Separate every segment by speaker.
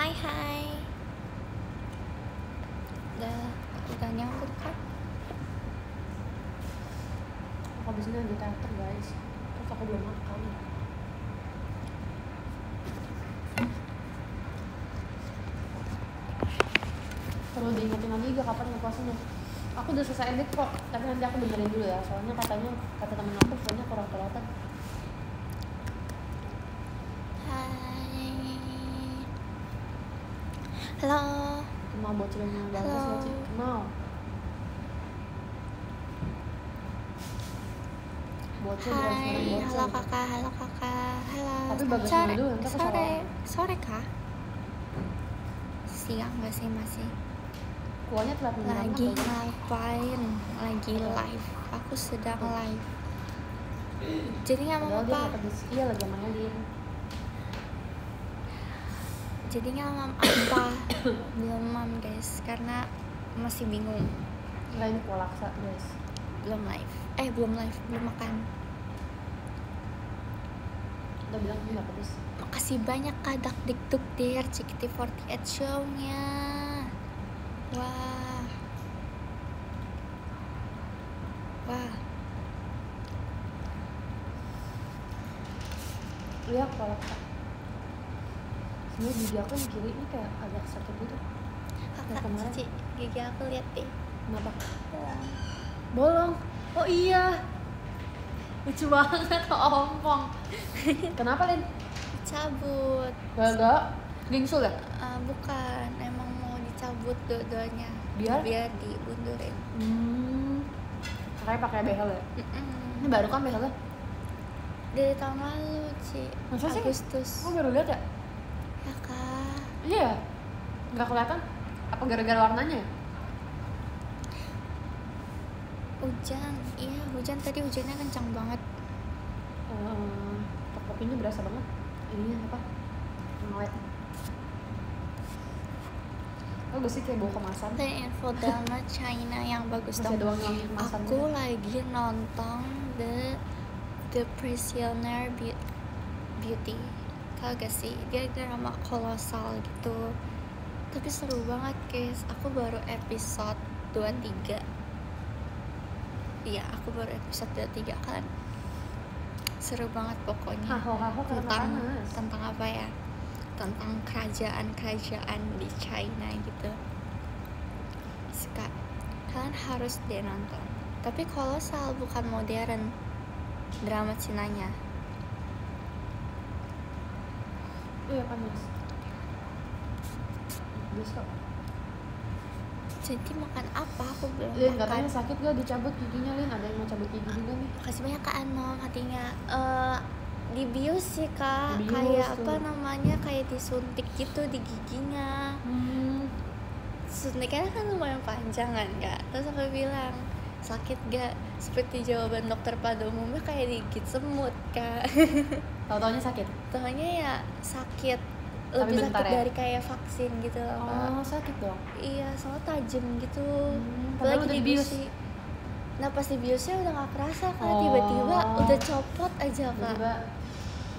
Speaker 1: Hai hai. Udah nyambut kan?
Speaker 2: Aku habisnya di teater guys. Terus aku belum makan. Perlu diingetin lagi gak kapan ngeposnya? Aku udah selesai edit kok, tapi nanti aku benerin dulu ya. Soalnya kata temen aku soalnya kurang kelihatan.
Speaker 1: Hai. Halo.
Speaker 2: Kenal bocil yang bagus ya Cik? Kenal. Bocil
Speaker 1: Hai,
Speaker 2: bocil.
Speaker 1: halo kakak, halo.
Speaker 2: Tapi bagus
Speaker 1: Sore,
Speaker 2: dulu, nanti aku
Speaker 1: sore kah? Siang gak sih masih?
Speaker 2: Kuahnya telat
Speaker 1: Lagi ngapain? Lagi live. Aku sedang live. Jadi nggak mau apa?
Speaker 2: Iya lagi main.
Speaker 1: Jadi nggak mau apa? Belum mam guys, karena masih bingung.
Speaker 2: Enggak, ini kuah laksa guys.
Speaker 1: Belum live, belum makan.
Speaker 2: Udah bilang nggak pedes.
Speaker 1: Makasih banyak Kak Dakdikduk di JKT48 show-nya. Wah.
Speaker 2: Iya kuah laksa. Sebenernya gigi aku yang kiri ini kayak agak sakit gitu.
Speaker 1: Kakak, Cici, gigi aku lihat deh.
Speaker 2: Kenapa? Bolong. Oh iya. Lucu banget, ompong. Kenapa Lin?
Speaker 1: Cabut.
Speaker 2: Gak gingsul ya?
Speaker 1: Bukan, emang mau dicabut dua-duanya.
Speaker 2: Biar
Speaker 1: dibundurin.
Speaker 2: Makanya pakai behel ya? Ini baru kan behelnya?
Speaker 1: Dari tahun lalu, Ci.
Speaker 2: Masa sih?
Speaker 1: Agustus.
Speaker 2: Oh baru lihat ya?
Speaker 1: Ya Kak.
Speaker 2: Iya. Nggak kelihatan? Apa gara-gara warnanya?
Speaker 1: Hujan, iya hujan tadi hujannya kencang banget.
Speaker 2: Kopinya berasa banget. Ini apa? Ngawet. Oh gue sih kayak bau kemasan.
Speaker 1: Dan info drama China yang bagus dong. Aku lagi nonton The Prisoner Beauty. Tau gak sih? Dia drama kolosal gitu. Tapi seru banget guys. Aku baru episode 23. Iya, aku baru episode 23 kan. Seru banget pokoknya. Tentang apa ya? Tentang kerajaan di China gitu. Suka. Kalian harus deh nonton. Tapi kolosal, bukan modern. Drama Cinanya.
Speaker 2: Iya kan Mas. Bisa.
Speaker 1: Jadi makan apa? Aku belum
Speaker 2: Lin,
Speaker 1: makan.
Speaker 2: katanya sakit gak dicabut giginya Lin? Ada yang mau cabut gigi juga nih?
Speaker 1: Makasih banyak Kak Anom hatinya. Dibius sih Kak.
Speaker 2: Dibius
Speaker 1: kayak
Speaker 2: tuh.
Speaker 1: apa namanya, kayak disuntik gitu di giginya. Suntiknya kan lumayan panjang kan Kak. Terus aku bilang, sakit gak? Seperti jawaban dokter pada umumnya kayak digigit semut Kak.
Speaker 2: Tahu-taunya sakit?
Speaker 1: Taunya ya sakit.
Speaker 2: Tapi
Speaker 1: Lebih
Speaker 2: bentar
Speaker 1: sakit
Speaker 2: ya?
Speaker 1: dari kayak vaksin gitu loh Kak.
Speaker 2: Oh sakit dong?
Speaker 1: Iya, soalnya tajam gitu.
Speaker 2: Padahal udah dibius.
Speaker 1: Nah pas dibiusnya udah gak kerasa Kak. Tiba-tiba udah copot aja Kak.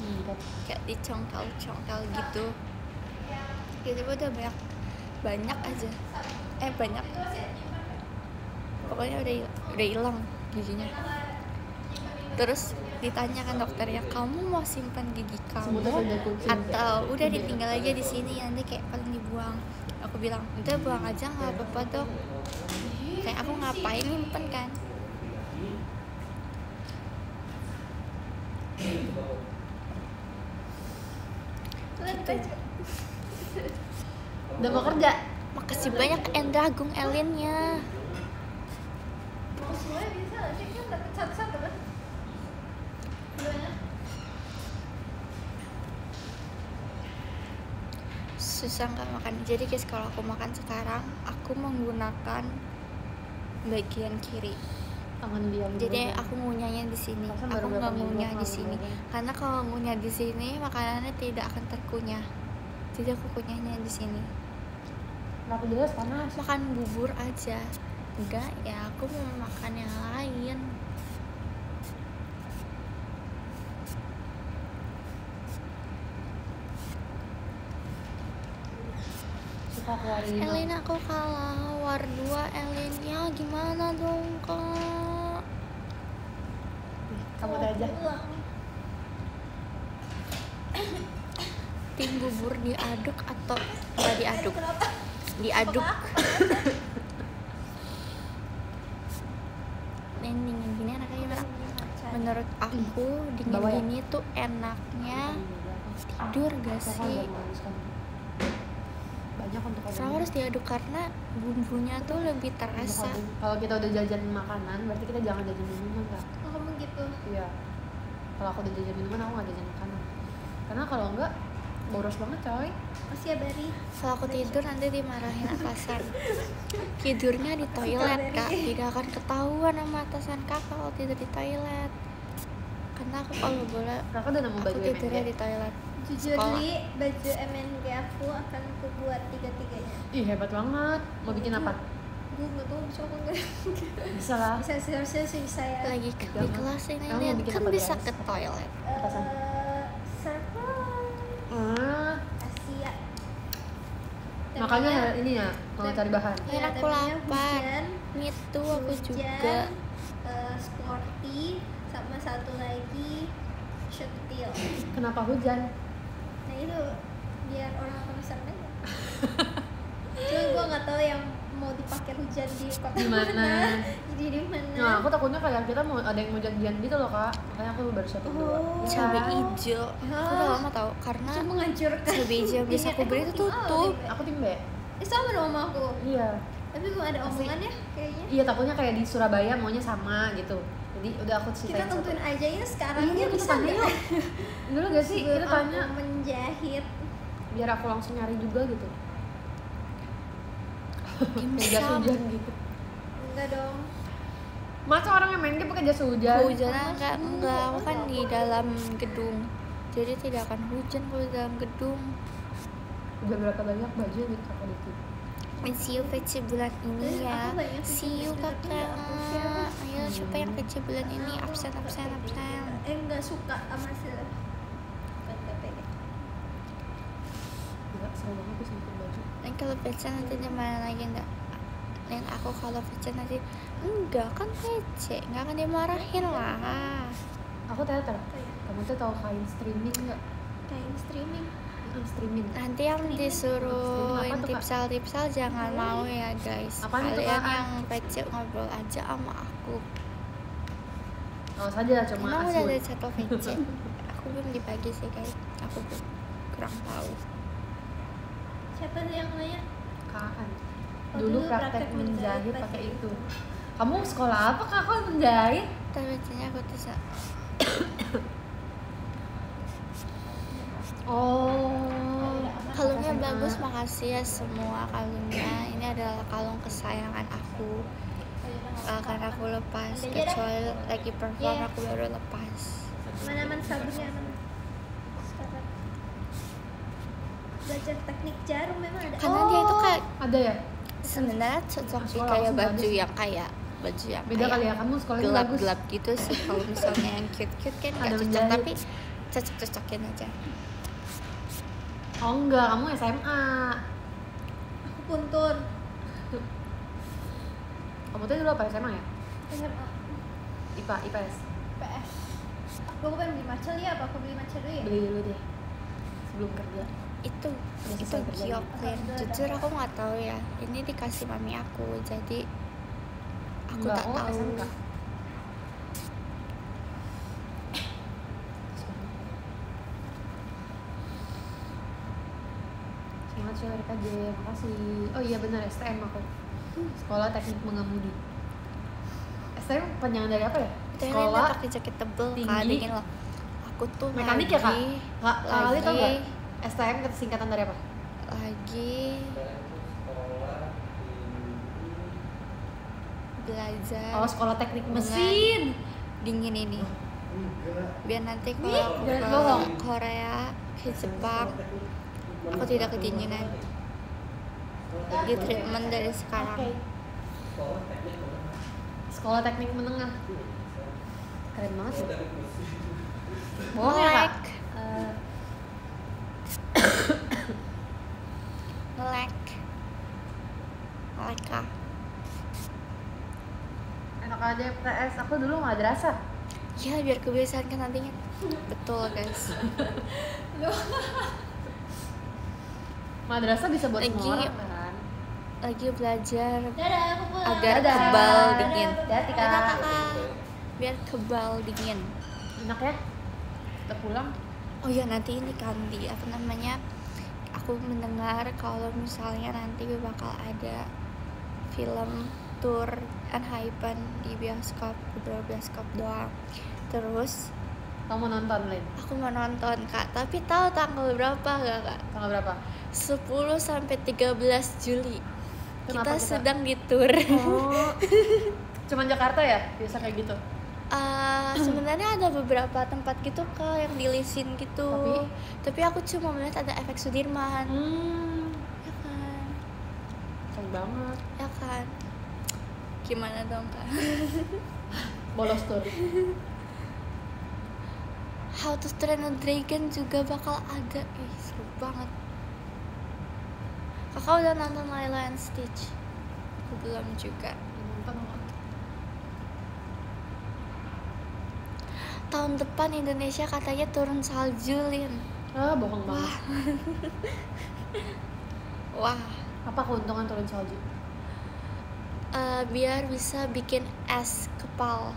Speaker 2: Tiba-tiba
Speaker 1: kayak dicongkel gitu. Tiba-tiba udah banyak aja. Banyak. Pokoknya udah hilang giginya. Terus ditanya kan dokternya, kamu mau simpan gigi kamu atau udah ditinggal aja di sini, nanti kayak paling dibuang. Aku bilang udah buang aja, nggak apa-apa dok. Kayak aku ngapain nyimpen kan. Gitu.
Speaker 2: Udah mau kerja?
Speaker 1: Makasih banyak Endra Agung Elinnya.
Speaker 2: Semuanya bisa lah, kan dapet satu-satu kan?
Speaker 1: Susah nggak makan. Jadi guys, kalau aku makan sekarang, aku menggunakan bagian kiri. Jadi aku ngunyahnya di sini. Aku nggak ngunyah di sini. Karena kalau ngunyah di sini, makanannya tidak akan terkunyah. Jadi aku kunyahnya di sini.
Speaker 2: Kenapa jelas panas?
Speaker 1: Makan bubur aja. Enggak ya, aku mau makan yang lain.
Speaker 2: Kak keluar 5.
Speaker 1: Elin aku kalah war 2 Elin ya gimana dong kak.
Speaker 2: Kamu aja.
Speaker 1: Tim bubur diaduk atau nggak diaduk? Diaduk. Ini dingin gini enaknya gimana? Menurut aku dingin
Speaker 2: Bawa ya?
Speaker 1: gini tuh enaknya tidur gak sih?
Speaker 2: Banyak untuk
Speaker 1: Selalu harus diaduk karena bumbunya tuh lebih terasa.
Speaker 2: Kalau kita udah jajan makanan, berarti kita jangan jajan minuman kan?
Speaker 3: Oh kamu gitu.
Speaker 2: Iya. Kalau aku udah jajan minuman, aku nggak jajan makanan. Karena kalau enggak, boros banget coy.
Speaker 3: Masih ya Bari.
Speaker 1: Kalau aku tidur nanti dimarahin atasan. Tidurnya di toilet kak, tidak akan ketahuan sama atasan kak kalau tidur di toilet. Karena aku kalau boleh,
Speaker 2: Kakak udah nemu
Speaker 1: aku
Speaker 2: baju
Speaker 1: tidurnya
Speaker 2: MNG?
Speaker 1: di toilet.
Speaker 3: Jujur
Speaker 1: Sekolah.
Speaker 3: Li, baju MNG aku akan aku buat 3-3-nya.
Speaker 2: Ih hebat banget. Mau bikin apa?
Speaker 3: Gue gak tau bisa apa enggak.
Speaker 2: Bisa lah.
Speaker 3: Bisa sih bisa ya.
Speaker 1: Lagi di kelas ini
Speaker 2: Kamu
Speaker 1: lihat
Speaker 2: bikin
Speaker 1: kan
Speaker 2: apa,
Speaker 1: bisa
Speaker 2: guys?
Speaker 1: ke toilet.
Speaker 2: Atasan.
Speaker 3: Surprise Asia.
Speaker 2: Makanya ini ya mau cari bahan.
Speaker 1: Kan aku lapar. Itu aku juga.
Speaker 3: Sporty sama satu lagi Shuttil.
Speaker 2: Kenapa hujan?
Speaker 3: Nah itu biar orang penasaran aja. Cuma gue nggak tahu yang mau dipakai hujan di kota
Speaker 2: Di mana?
Speaker 3: Jadi di mana?
Speaker 2: Nah, aku takutnya kayak kita mau ada yang mau janjian gitu loh kak. Makanya aku baru siapin dua.
Speaker 3: Oh.
Speaker 2: Iya.
Speaker 1: Cabai hijau. Aku udah lama tahu karena
Speaker 3: Cuma menghancurkan.
Speaker 1: cabai hijau yang bisa aku beli itu tutup.
Speaker 2: Aku tim B.
Speaker 3: Sama dong sama aku.
Speaker 2: Iya.
Speaker 3: Tapi belum ada omongan ya kayaknya.
Speaker 2: Iya takutnya kayak di Surabaya maunya sama gitu. Jadi udah aku
Speaker 3: Kita
Speaker 2: ceritain satu.
Speaker 3: tentuin aja ya sekarang
Speaker 2: Iya,
Speaker 3: ya
Speaker 2: kita tanya yuk. Dulu gak sih kita
Speaker 3: Sebelum
Speaker 2: tanya
Speaker 3: aku menjahit.
Speaker 2: biar aku langsung nyari juga gitu. Kayak jas
Speaker 1: Dimsum.
Speaker 2: hujan gitu.
Speaker 3: Enggak dong.
Speaker 2: Masa orang yang main game pakai jas hujan?
Speaker 1: Hujan enggak, aku kan di dalam gedung. Jadi tidak akan hujan kalau di dalam gedung.
Speaker 2: Udah berapa banyak baju yang kakak bikin?
Speaker 1: See you VC bulan ini ya.
Speaker 3: Aku banyak
Speaker 1: See you
Speaker 3: bikin
Speaker 1: kakak.
Speaker 3: tapi aku share.
Speaker 1: Ayo siapa yang VC bulan ini absen.
Speaker 3: Enggak suka sama Enggak pede.
Speaker 2: Enggak, seru banget aku bikin baju.
Speaker 1: Dan kalau VC nanti dimarahin lagi enggak? Dan aku kalau VC nanti enggak kan VC enggak akan dimarahin lah.
Speaker 2: Aku teater. Kamu tuh tahu kain streaming nggak?
Speaker 3: Kayak streaming.
Speaker 2: Streaming.
Speaker 1: Nanti yang disuruh
Speaker 2: Apa tuh, Kak?
Speaker 1: tipsal jangan mau ya guys.
Speaker 2: Apaan itu,
Speaker 1: Kalian
Speaker 2: Kak?
Speaker 1: yang VC ngobrol aja sama aku.
Speaker 2: Oh saja cuma
Speaker 1: Emang udah
Speaker 2: asyik.
Speaker 1: ada satu VC. Aku belum dibagi sih guys. Aku kurang tahu.
Speaker 3: Siapa sih yang nanya?
Speaker 2: Kaan.
Speaker 3: Oh,
Speaker 2: Dulu
Speaker 3: dulu
Speaker 2: praktek
Speaker 3: praktek
Speaker 2: menjahit
Speaker 3: menjahit
Speaker 2: pakai
Speaker 3: pakai
Speaker 2: itu. Kamu sekolah apa kak? Kok menjahit?
Speaker 1: Tapi VC-nya aku bisa.
Speaker 2: Oh.
Speaker 1: Kalungnya bagus, makasih ya semua kalungnya. Ini adalah kalung kesayangan aku. Karena aku lepas, kecuali lagi perform aku baru lepas.
Speaker 3: Mana sabunnya mana? Sekarang. Belajar teknik jarum memang ada.
Speaker 1: Karena dia itu kayak
Speaker 2: Ada ya?
Speaker 1: sebenarnya cocok di
Speaker 2: Sekolah
Speaker 1: kayak
Speaker 2: langsung
Speaker 1: baju
Speaker 2: bagus.
Speaker 1: yang kayak baju yang
Speaker 2: Beda
Speaker 1: kayak
Speaker 2: kali ya, kamu sekolahnya bagus.
Speaker 1: gelap-gelap gitu sih. Kalau misalnya yang cute-cute kan nggak
Speaker 2: Ada
Speaker 1: cocok,
Speaker 2: menjahit.
Speaker 1: tapi cocok-cocokin aja.
Speaker 2: Oh enggak, kamu SMA.
Speaker 3: Aku puntur.
Speaker 2: Kamu tuh dulu apa SMA ya?
Speaker 3: SMA.
Speaker 2: IPA, IPS.
Speaker 3: PS. Gue pengen beli macel ya, apa aku beli macel dulu ya?
Speaker 2: Beli dulu deh. Sebelum kerja.
Speaker 1: Itu
Speaker 2: Udah
Speaker 1: itu
Speaker 2: selesai kerja.
Speaker 1: Gioklin. Jujur aku nggak tahu ya. Ini dikasih mami aku, jadi aku
Speaker 2: Enggak,
Speaker 1: tak
Speaker 2: oh,
Speaker 1: tahu.
Speaker 2: SMK. Semangat ya RKJ, makasih. Oh iya benar, STM aku. Sekolah Teknik Mengemudi. STM panjangan dari apa ya?
Speaker 1: Itu yang
Speaker 2: Sekolah
Speaker 1: pakai jaket tebel
Speaker 2: tinggi.
Speaker 1: kan, dingin loh. Aku tuh
Speaker 2: Mekanik ya kak?
Speaker 1: lagi-
Speaker 2: Kak, kali tau
Speaker 1: lagi-
Speaker 2: gak? STM singkatan dari apa?
Speaker 1: lagi belajar
Speaker 2: Oh, Sekolah Teknik Mesin.
Speaker 1: dingin ini biar nanti kalau aku
Speaker 2: jangan
Speaker 1: ke
Speaker 2: bohong.
Speaker 1: Korea ke Jepang aku tidak kedinginan. Di treatment dari sekarang.
Speaker 2: Sekolah Teknik Menengah. Keren banget ya. Bohong ya kak?
Speaker 1: Melek
Speaker 2: AKDPS aku dulu madrasah.
Speaker 1: Ya biar kebiasaan kan nantinya. Betul guys.
Speaker 2: Madrasah bisa buat
Speaker 1: Lagi-
Speaker 2: semua orang kan.
Speaker 1: Lagi belajar
Speaker 3: Dadah, aku pulang.
Speaker 1: agar
Speaker 2: Dadah.
Speaker 1: kebal dingin.
Speaker 2: Hati-hati
Speaker 1: Dadah,
Speaker 2: kak.
Speaker 1: kakak. Biar kebal dingin.
Speaker 2: Enak ya? Kita pulang.
Speaker 1: Oh ya nanti ini kan di apa namanya, aku mendengar kalau misalnya nanti bakal ada film tour Enhypen di bioskop, beberapa bioskop doang. Terus
Speaker 2: Kamu nonton Lin?
Speaker 1: aku mau nonton kak, tapi tahu tanggal berapa gak kak?
Speaker 2: Tanggal berapa?
Speaker 1: 10 sampai 13 Juli.
Speaker 2: Kenapa
Speaker 1: Kita sedang di tour.
Speaker 2: Oh, cuman Jakarta ya? Biasa kayak gitu.
Speaker 1: Sebenarnya ada beberapa tempat gitu kak yang dilisin gitu. Tapi aku cuma melihat ada efek Sudirman. Ya kan?
Speaker 2: Sayang banget.
Speaker 1: Ya kan? Gimana dong kak?
Speaker 2: Bolos tuh.
Speaker 1: How to Train a Dragon juga bakal ada. Seru banget. Kakak udah nonton Lilo and Stitch? Aku belum juga.
Speaker 2: Nonton nggak?
Speaker 1: Tahun depan Indonesia katanya turun salju, Lin.
Speaker 2: Bohong banget.
Speaker 1: Wah,
Speaker 2: Apa keuntungan turun salju?
Speaker 1: biar bisa bikin es kepal.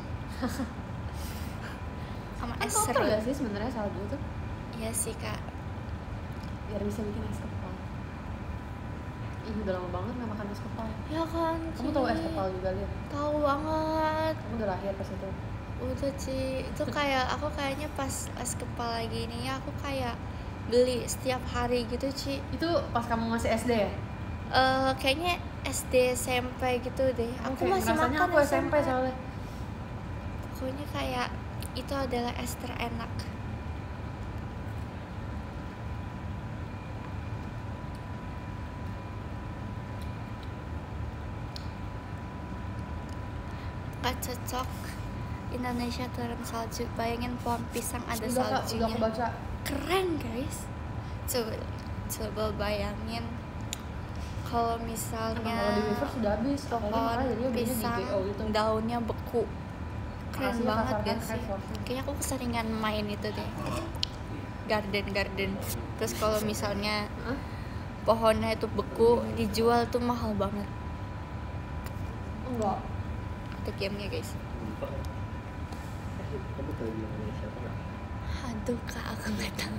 Speaker 1: Sama
Speaker 2: Kan
Speaker 1: es
Speaker 2: kotor
Speaker 1: serut.
Speaker 2: gak sih sebenarnya salju tuh?
Speaker 1: Iya sih kak.
Speaker 2: Biar bisa bikin es kepal. Ih, udah lama banget gak makan es kepal.
Speaker 1: Ya kan.
Speaker 2: Kamu
Speaker 1: Ci.
Speaker 2: tahu es kepal juga Lin?
Speaker 1: Tahu banget.
Speaker 2: Kamu udah lahir pas itu.
Speaker 1: Udah Ci, itu kayak aku kayaknya pas es kepal lagi ini ya, aku kayak beli setiap hari gitu Ci.
Speaker 2: Itu pas kamu masih SD ya?
Speaker 1: Kayaknya SD SMP gitu deh. Aku masih
Speaker 2: ngerasanya
Speaker 1: makan
Speaker 2: aku SMP soalnya.
Speaker 1: Pokoknya kayak itu adalah es terenak. Gak cocok Indonesia turun salju. Bayangin pohon pisang ada
Speaker 2: Udah kak, udah
Speaker 1: saljunya.
Speaker 2: aku baca.
Speaker 1: Keren guys. Coba bayangin kalau
Speaker 2: Emang
Speaker 1: misalnya
Speaker 2: kalau di Weverse sudah habis.
Speaker 1: pohon
Speaker 2: Makanya jadinya belinya di
Speaker 1: pisang
Speaker 2: GO gitu.
Speaker 1: daunnya beku. Keren
Speaker 2: Makasih ya,
Speaker 1: banget
Speaker 2: Kak
Speaker 1: gak
Speaker 2: Sarkan,
Speaker 1: sih?
Speaker 2: Weverse.
Speaker 1: Kayaknya aku keseringan main itu deh. Garden. Terus kalau misalnya
Speaker 2: Hah?
Speaker 1: pohonnya itu beku, dijual tuh mahal banget.
Speaker 2: Enggak.
Speaker 1: Ada gamenya guys.
Speaker 4: Kamu tahu di Indonesia apa nggak?
Speaker 1: Aduh kak, aku nggak tahu.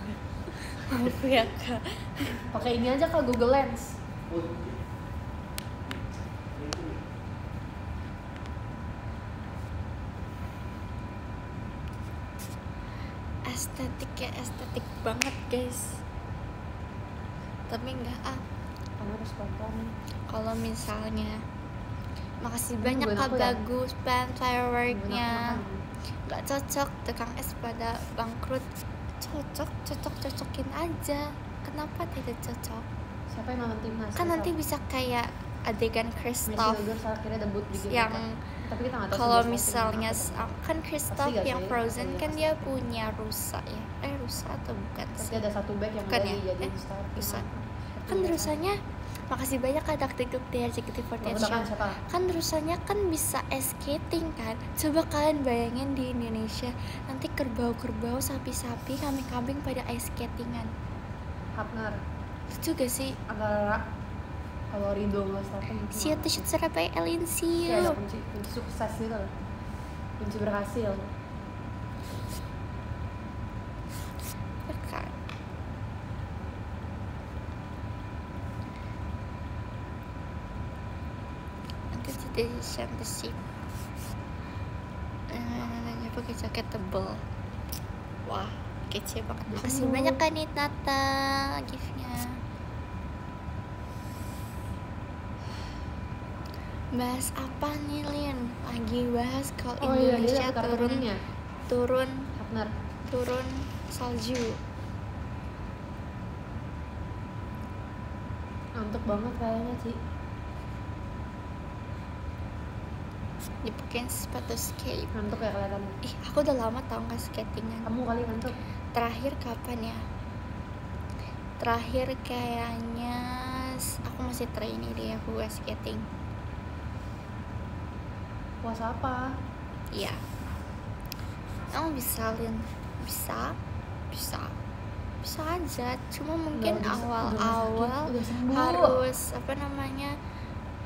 Speaker 1: Maaf ya kak.
Speaker 2: Pakai ini aja kak, Google Lens.
Speaker 1: Estetik banget guys. Tapi enggak
Speaker 2: Kamu harus tonton.
Speaker 1: kalau misalnya makasih
Speaker 2: Ini
Speaker 1: banyak
Speaker 2: buat
Speaker 1: kak
Speaker 2: aku ya?
Speaker 1: bagus pan fireworknya.
Speaker 2: Bener-bener.
Speaker 1: Nggak cocok tukang es pada bangkrut. Cocokin aja. Kenapa tidak cocok?
Speaker 2: Siapa yang nonton timnas?
Speaker 1: Kan nanti bisa kayak adegan
Speaker 2: Messi
Speaker 1: Kristoff
Speaker 2: Wilder akhirnya debut di game
Speaker 1: yang
Speaker 2: Tapi kita nggak tahu
Speaker 1: kalau
Speaker 2: sih
Speaker 1: misalnya
Speaker 2: Messi apa.
Speaker 1: kan Kristoff
Speaker 2: Pasti nggak
Speaker 1: yang
Speaker 2: sih?
Speaker 1: Frozen
Speaker 2: Pasti
Speaker 1: kan
Speaker 2: nggak
Speaker 1: dia
Speaker 2: pasti.
Speaker 1: punya rusa ya. Rusa atau bukan
Speaker 2: Pasti
Speaker 1: sih?
Speaker 2: ada satu back yang
Speaker 1: Bukan
Speaker 2: udah
Speaker 1: ya?
Speaker 2: dijadiin star.
Speaker 1: Rusa.
Speaker 2: Tapi
Speaker 1: Kan
Speaker 2: nggak
Speaker 1: rusanya makasih banyak kak Dakdikduk di JKT48
Speaker 2: tahu. Udah kan
Speaker 1: Show.
Speaker 2: siapa?
Speaker 1: Kan rusanya kan bisa ice skating kan. Coba kalian bayangin di Indonesia nanti kerbau-kerbau, sapi-sapi, kambing-kambing pada ice skatingan.
Speaker 2: Hapner.
Speaker 1: Lucu gak sih?
Speaker 2: Agak kalau Rido nggak starting.
Speaker 1: Siapa shoot serapai
Speaker 2: Kayak ada
Speaker 1: Elinsiu.
Speaker 2: kunci sukses gitu loh. Kunci berhasil.
Speaker 1: Ya kan? Nanti jadi championship. Dia pakai jaket tebel. Wah, kece banget. Makasih banyak kan nih Nata giftnya. Bahas apa nih Lin? Lagi bahas kalau
Speaker 2: Oh iya,
Speaker 1: Indonesia
Speaker 2: dia dapat kartu kuningnya. Hapner.
Speaker 1: turun salju.
Speaker 2: Ngantuk banget kayaknya sih.
Speaker 1: Dipakein sepatu skate.
Speaker 2: Ngantuk ya kelihatan.
Speaker 1: Ih, aku udah lama tau nggak skatingan.
Speaker 2: Kamu kali ngantuk.
Speaker 1: Terakhir kapan ya? Terakhir kayaknya aku masih trainee deh, aku gak skating.
Speaker 2: Puasa apa?
Speaker 1: Iya. Emang bisa Lin? Bisa aja. Cuma mungkin
Speaker 2: Udah
Speaker 1: awal-awal
Speaker 2: udah sembuh.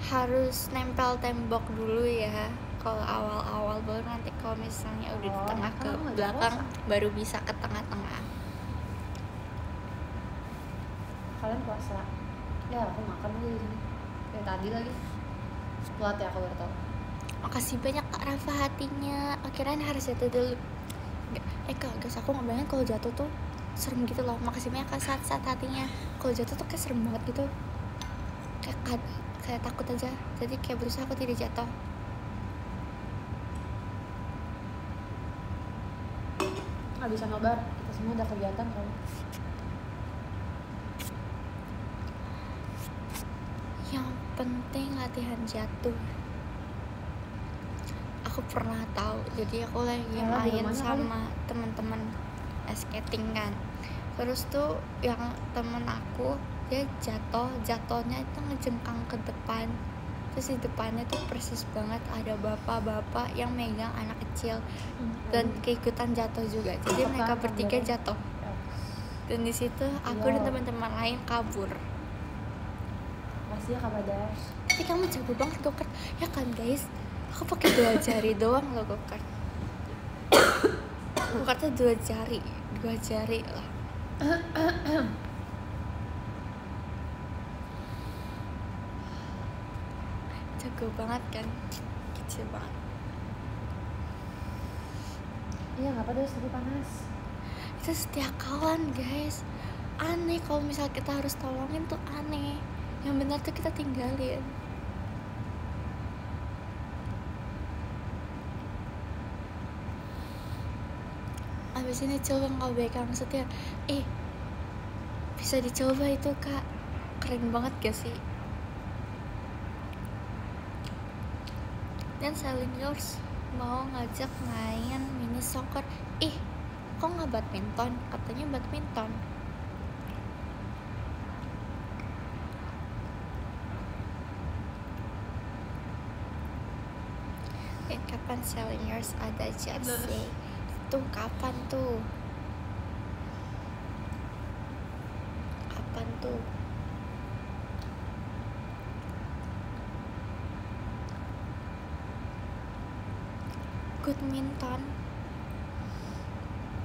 Speaker 1: harus nempel tembok dulu ya. Kalau awal-awal baru nanti kalau misalnya udah di tengah ke
Speaker 2: kamu nggak
Speaker 1: belakang
Speaker 2: puasa?
Speaker 1: baru bisa ke tengah-tengah.
Speaker 2: Kalian puasa? Ya aku makan aja di sini. Kayak tadi lagi. Telat ya aku baru tau.
Speaker 1: Makasih banyak Kak Rafa hatinya. Akhirnya harus jatuh dulu. Kak, guys, aku nggak bayangin kalau jatuh tuh serem gitu loh. Makasih banyak Kak saat hatinya. Kalau jatuh tuh kayak serem banget gitu. Kayak takut aja. Jadi kayak berusaha aku tidak jatuh.
Speaker 2: Nggak bisa nobar. Kita semua udah kegiatan kan.
Speaker 1: Yang penting latihan jatuh. Aku pernah tahu. Jadi aku lagi
Speaker 2: Yalah, di
Speaker 1: main
Speaker 2: rumahnya
Speaker 1: sama teman-teman skating kan. Terus tuh yang temen aku dia jatuhnya itu ngejengkang ke depan. Terus di depannya tuh persis banget ada bapak-bapak yang megang anak kecil dan keikutan jatuh juga. Jadi mereka bertiga jatuh. Dan di situ aku dan teman-teman lain kabur.
Speaker 2: Makasih ya Kak Badar.
Speaker 1: Tapi kamu jago banget go-kart. Ya kan guys, aku pakai 2 jari doang loh go-kart. Go-kartnya 2 jari lah. Jago banget kan, kecil banget.
Speaker 2: Iya nggak pedas tapi panas.
Speaker 1: Itu setia kawan guys. Aneh kalau misal kita harus tolongin tuh aneh. Yang benar tuh kita tinggalin. Abis ini coba nge-OB kamu setia. Bisa dicoba itu Kak. Keren banget gak sih? Dan Selling Yours mau ngajak main mini soccer. Kok nggak badminton? Katanya badminton. Kapan Selling Yours ada jersey? Tuh kapan tuh? Badminton.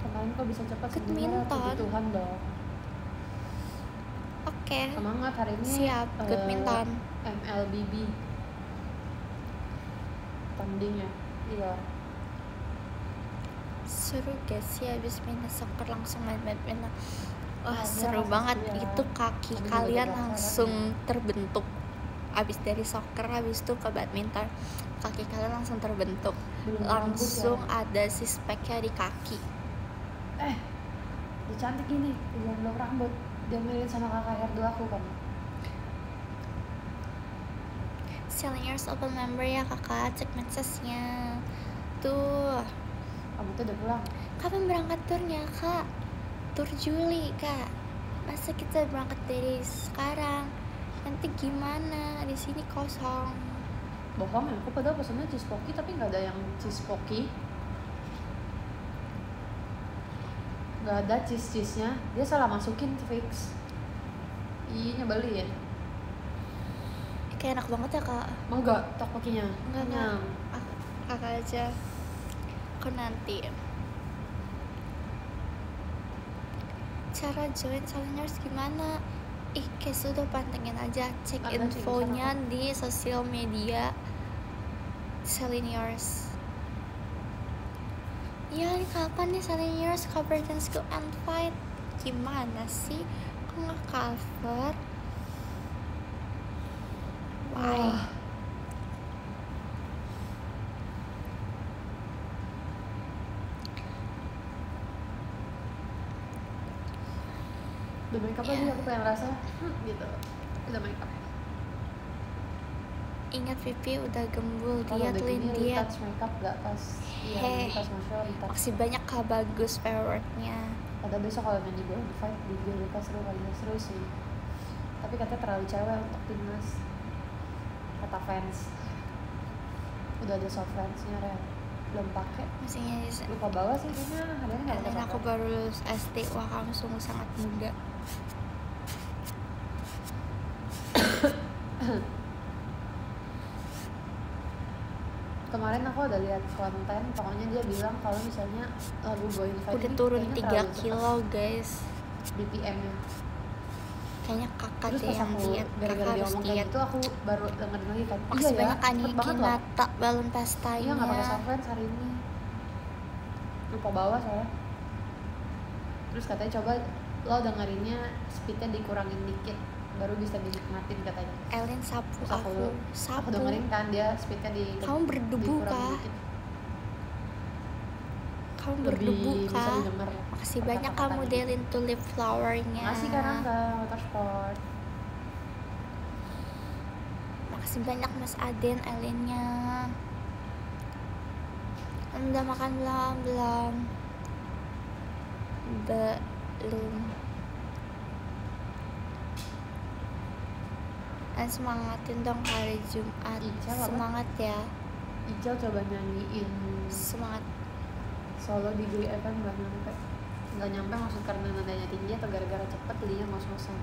Speaker 2: Kemarin kok bisa cepat
Speaker 1: Badminton.
Speaker 2: Puji Tuhan dong.
Speaker 1: Oke.
Speaker 2: Semangat hari ini.
Speaker 1: Siap. Badminton.
Speaker 2: MLBB. Tandingnya. Iya.
Speaker 1: Seru gak sih abis main soccer langsung main badminton? Wah,
Speaker 2: Iya,
Speaker 1: seru
Speaker 2: pasti
Speaker 1: banget.
Speaker 2: ya.
Speaker 1: Itu kaki
Speaker 2: Tapi
Speaker 1: kalian
Speaker 2: juga
Speaker 1: langsung terbentuk. Abis dari soccer, abis itu ke badminton, kaki kalian langsung terbentuk.
Speaker 2: Belum
Speaker 1: Langsung
Speaker 2: rambut ya.
Speaker 1: ada six-packnya di kaki.
Speaker 2: Dia cantik ini. Dia belum rambut. Dia mirip sama kakak Herdo aku kan.
Speaker 1: Selling Yours open member ya kakak, cek medsosnya. Tuh.
Speaker 2: Kamu tuh udah pulang.
Speaker 1: Kapan berangkat turnya kak? Tur Juli kak. Masa kita berangkat dari sekarang? Nanti gimana? Di sini kosong.
Speaker 2: Bohong ya, aku padahal pesennya cheese pocky tapi nggak ada yang cheese pocky. Nggak ada cheese-nya. Dia salah masukin fix. Ih, nyebelin.
Speaker 1: Kayak enak banget ya kak.
Speaker 2: Mau gak tteokbokkinya?
Speaker 1: Enggak. Kakak aja. Aku nanti. Cara join Selling Yours gimana? Kayak sudah pantengin aja, cek
Speaker 2: Ada sih,
Speaker 1: infonya
Speaker 2: bisa
Speaker 1: di sosial media Selling Yours. Ya, kapan nih Selling Yours cover Dance Go and Fight? Gimana sih? Kok nggak cover? Why?
Speaker 2: Udah make up lagi aku pengen rasa gitu. Udah make up.
Speaker 1: Ingat pipi udah gembul,
Speaker 2: Kalau
Speaker 1: diet
Speaker 2: udah
Speaker 1: Lin,
Speaker 2: gini
Speaker 1: diet.
Speaker 2: retouch make up gak pas. Iya,
Speaker 1: Heh.
Speaker 2: pas masuk retouch.
Speaker 1: Masih banyak kak bagus fireworknya.
Speaker 2: Ada besok kalau nyanyi Go and Fight di GBK seru kali ya, seru sih. Tapi katanya terlalu cewek untuk timnas. Kata fans. Udah ada soft lensnya Rel, belum pakai.
Speaker 1: Maksudnya
Speaker 2: Lupa bawa sih kayaknya, ada nggak
Speaker 1: dan
Speaker 2: pakai
Speaker 1: aku
Speaker 2: soft
Speaker 1: baru lulus SD. Wah, kamu sungguh sangat muda.
Speaker 2: Kemarin aku udah lihat konten, pokoknya dia bilang kalau misalnya lagu Go Invite
Speaker 1: Udah
Speaker 2: ini
Speaker 1: turun
Speaker 2: kayaknya
Speaker 1: 3
Speaker 2: terlalu cepat
Speaker 1: kilo guys.
Speaker 2: BPM-nya.
Speaker 1: Kayaknya kakak
Speaker 2: Terus
Speaker 1: deh
Speaker 2: pas
Speaker 1: yang
Speaker 2: aku
Speaker 1: diet.
Speaker 2: gara-gara
Speaker 1: Kakak
Speaker 2: dia
Speaker 1: harus
Speaker 2: ngomong kayak
Speaker 1: diet.
Speaker 2: gitu, aku baru dengerin lagi kan.
Speaker 1: Makasih
Speaker 2: Iya ya,
Speaker 1: banyak
Speaker 2: cepet
Speaker 1: Aniki
Speaker 2: banget loh.
Speaker 1: Nata balon
Speaker 2: Iya
Speaker 1: pestanya.
Speaker 2: nggak pakai soft lens hari ini. Lupa bawa soalnya. Terus katanya coba lo dengerinnya speednya dikurangin dikit, baru bisa dinikmatin katanya.
Speaker 1: Ellen sapu
Speaker 2: Terus
Speaker 1: aku.
Speaker 2: aku dengerin kan dia speednya
Speaker 1: Kamu berdebu
Speaker 2: dikurangin
Speaker 1: kah?
Speaker 2: dikit.
Speaker 1: Kamu
Speaker 2: Lebih
Speaker 1: berdebu
Speaker 2: bisa
Speaker 1: kah?
Speaker 2: didengar.
Speaker 1: Makasih banyak kamu
Speaker 2: kata-katanya.
Speaker 1: Delin tulip flowernya.
Speaker 2: Makasih Kak Rangga, Motorsport.
Speaker 1: Makasih banyak Mas Aden Elinnya. Udah makan belum? Belum. Semangatin dong hari Jumat.
Speaker 2: Ical apa?
Speaker 1: Semangat ya.
Speaker 2: Ijal coba nyanyiin
Speaker 1: Semangat.
Speaker 2: solo di GFM nggak nyampe maksud karena nadanya tinggi atau gara-gara cepet jadinya ngos-ngosan.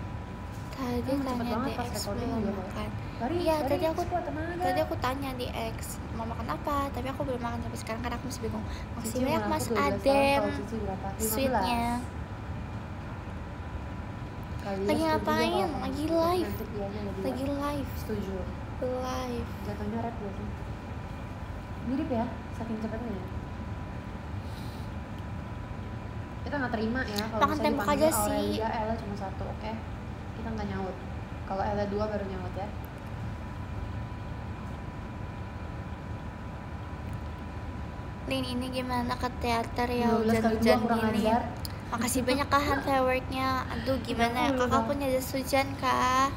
Speaker 1: Tadi
Speaker 2: Cepet
Speaker 1: tanya
Speaker 2: banget
Speaker 1: di
Speaker 2: pas
Speaker 1: X
Speaker 2: recording
Speaker 1: belum
Speaker 2: juga, Pak.
Speaker 1: makan.
Speaker 2: Bari,
Speaker 1: Iya,
Speaker 2: bari,
Speaker 1: tadi aku
Speaker 2: sekuat tenaga.
Speaker 1: Tadi aku tanya di X mau makan apa, tapi aku belum makan sampai sekarang karena aku masih bingung. Makasih
Speaker 2: Cici
Speaker 1: banyak
Speaker 2: umur
Speaker 1: Mas
Speaker 2: aku 12 tahun,
Speaker 1: Aden.
Speaker 2: kalau Cici berapa? 15.
Speaker 1: Sweetnya.
Speaker 2: Kalian
Speaker 1: Lagi
Speaker 2: setuju
Speaker 1: ngapain?
Speaker 2: nggak kalau
Speaker 1: Lagi
Speaker 2: kamu
Speaker 1: live.
Speaker 2: nanti dianya jadi
Speaker 1: Lagi live.
Speaker 2: setuju.
Speaker 1: Live.
Speaker 2: Jatuhnya rap ya sih. Mirip ya, saking cepetnya ya. Kita nggak terima ya kalau
Speaker 1: Makan
Speaker 2: misalnya
Speaker 1: tembak
Speaker 2: dipanggil
Speaker 1: aja sih.
Speaker 2: Aurelia, Ella cuma satu, oke? Kita nggak nyaut. Kalau Ella 2 baru nyaut ya.
Speaker 1: Lin, ini gimana ke teater ya
Speaker 2: 12 kali
Speaker 1: hujan-hujan
Speaker 2: gua kurang
Speaker 1: gini?
Speaker 2: ajar.
Speaker 1: Makasih banyak kahan fireworknya. Aduh gimana ya,
Speaker 2: 30
Speaker 1: kakak
Speaker 2: dong.
Speaker 1: punya jas hujan kah?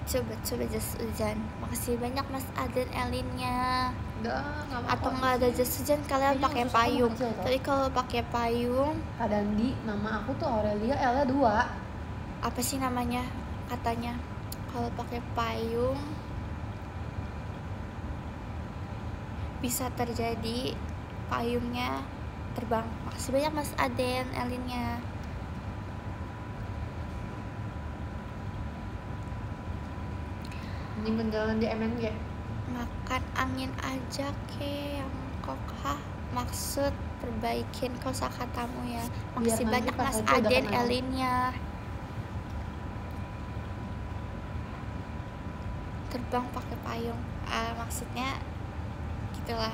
Speaker 1: coba jas hujan. Makasih banyak Mas Aden Elinnya.
Speaker 2: Nggak mau.
Speaker 1: Atau nggak ada jas hujan kalian
Speaker 2: Kayaknya
Speaker 1: pakai
Speaker 2: khusus aku
Speaker 1: payung.
Speaker 2: kecil, tau.
Speaker 1: Tapi kalau pakai payung,
Speaker 2: Kak Dandi, nama aku tuh Aurelia, Ella 2.
Speaker 1: apa sih namanya katanya? Kalau pakai payung bisa terjadi payungnya terbang. Makasih banyak Mas Aden Elinnya.
Speaker 2: Ini menjalan di MNG.
Speaker 1: Makan angin aja ke yang kokah, maksud perbaikin kosakatamu ya. Makasih
Speaker 2: nanti
Speaker 1: banyak
Speaker 2: pas
Speaker 1: Mas
Speaker 2: aja udah
Speaker 1: Aden
Speaker 2: kenal.
Speaker 1: Elinnya. Terbang pakai payung, maksudnya gitulah.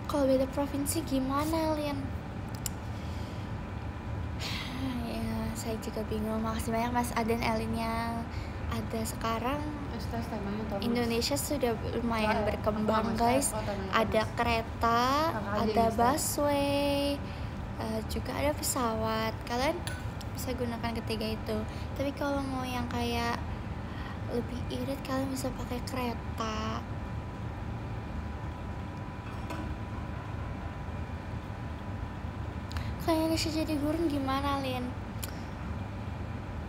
Speaker 1: Kalau beda provinsi gimana, Lin? Ya, saya juga bingung. Makasih banyak Mas Aden Elinnya. Ada sekarang
Speaker 2: Tes temanya Thomas.
Speaker 1: Indonesia sudah lumayan
Speaker 2: Wah,
Speaker 1: berkembang
Speaker 2: aku
Speaker 1: guys.
Speaker 2: nggak tahu,
Speaker 1: Ada
Speaker 2: Thomas.
Speaker 1: kereta,
Speaker 2: Kakak aja
Speaker 1: ada
Speaker 2: yang
Speaker 1: busway, juga ada pesawat. Kalian bisa gunakan ketiga itu. Tapi kalau mau yang kayak lebih irit, kalian bisa pakai kereta. Kalau Indonesia jadi gurun gimana, Lin?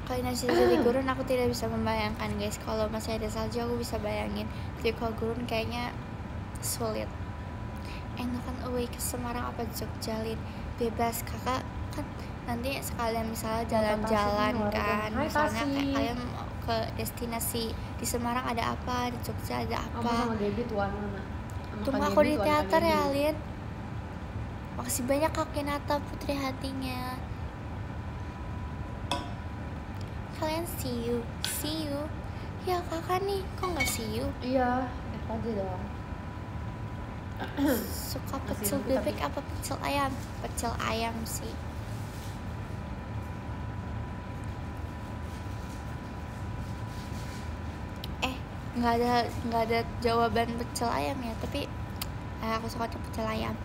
Speaker 1: Kalau Indonesia jadi gurun aku tidak bisa membayangkan guys. Kalau masih ada salju aku bisa bayangin. Tapi kalau gurun kayaknya sulit. Enakan away ke Semarang apa Jogja, Lin? Bebas kakak kan nanti sekalian misalnya jalan-jalan
Speaker 2: Tasik nih,
Speaker 1: kan.
Speaker 2: Hai,
Speaker 1: Misalnya
Speaker 2: Tasik.
Speaker 1: kayak kalian mau ke destinasi di Semarang ada apa, di Jogja ada
Speaker 2: Kamu
Speaker 1: apa.
Speaker 2: sama Debbie tuan mana? Sama
Speaker 1: Tunggu
Speaker 2: Kak
Speaker 1: aku di
Speaker 2: Debbie, tuan
Speaker 1: teater
Speaker 2: Kak
Speaker 1: ya,
Speaker 2: Debbie.
Speaker 1: Lin. Makasih banyak Kak Kinata Putri Hatinya. Kalian see you. Ya kakak nih, kok nggak see you?
Speaker 2: Iya, aja dong.
Speaker 1: Suka
Speaker 2: Masih
Speaker 1: pecel
Speaker 2: nunggu
Speaker 1: bebek
Speaker 2: tapi-
Speaker 1: apa pecel ayam? Pecel ayam sih. Nggak ada jawaban pecel ayam ya, tapi aku suka pecel ayam.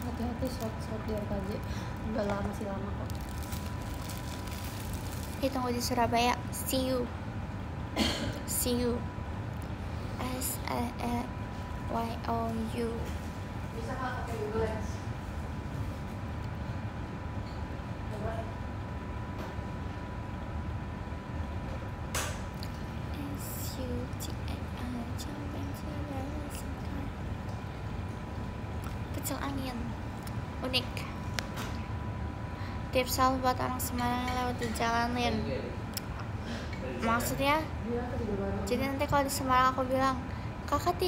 Speaker 2: Hati-hati shot di RKJ. Udah lama sih lama kok.
Speaker 1: Tunggu di Surabaya. See you. SAAYOU.
Speaker 2: Bisa nggak pakai Google Lens?
Speaker 1: Pecel angin unik, tips selalu buat orang Semarang yang lewat di jalan Lin. Maksudnya jadi nanti kalau di Semarang aku bilang kakak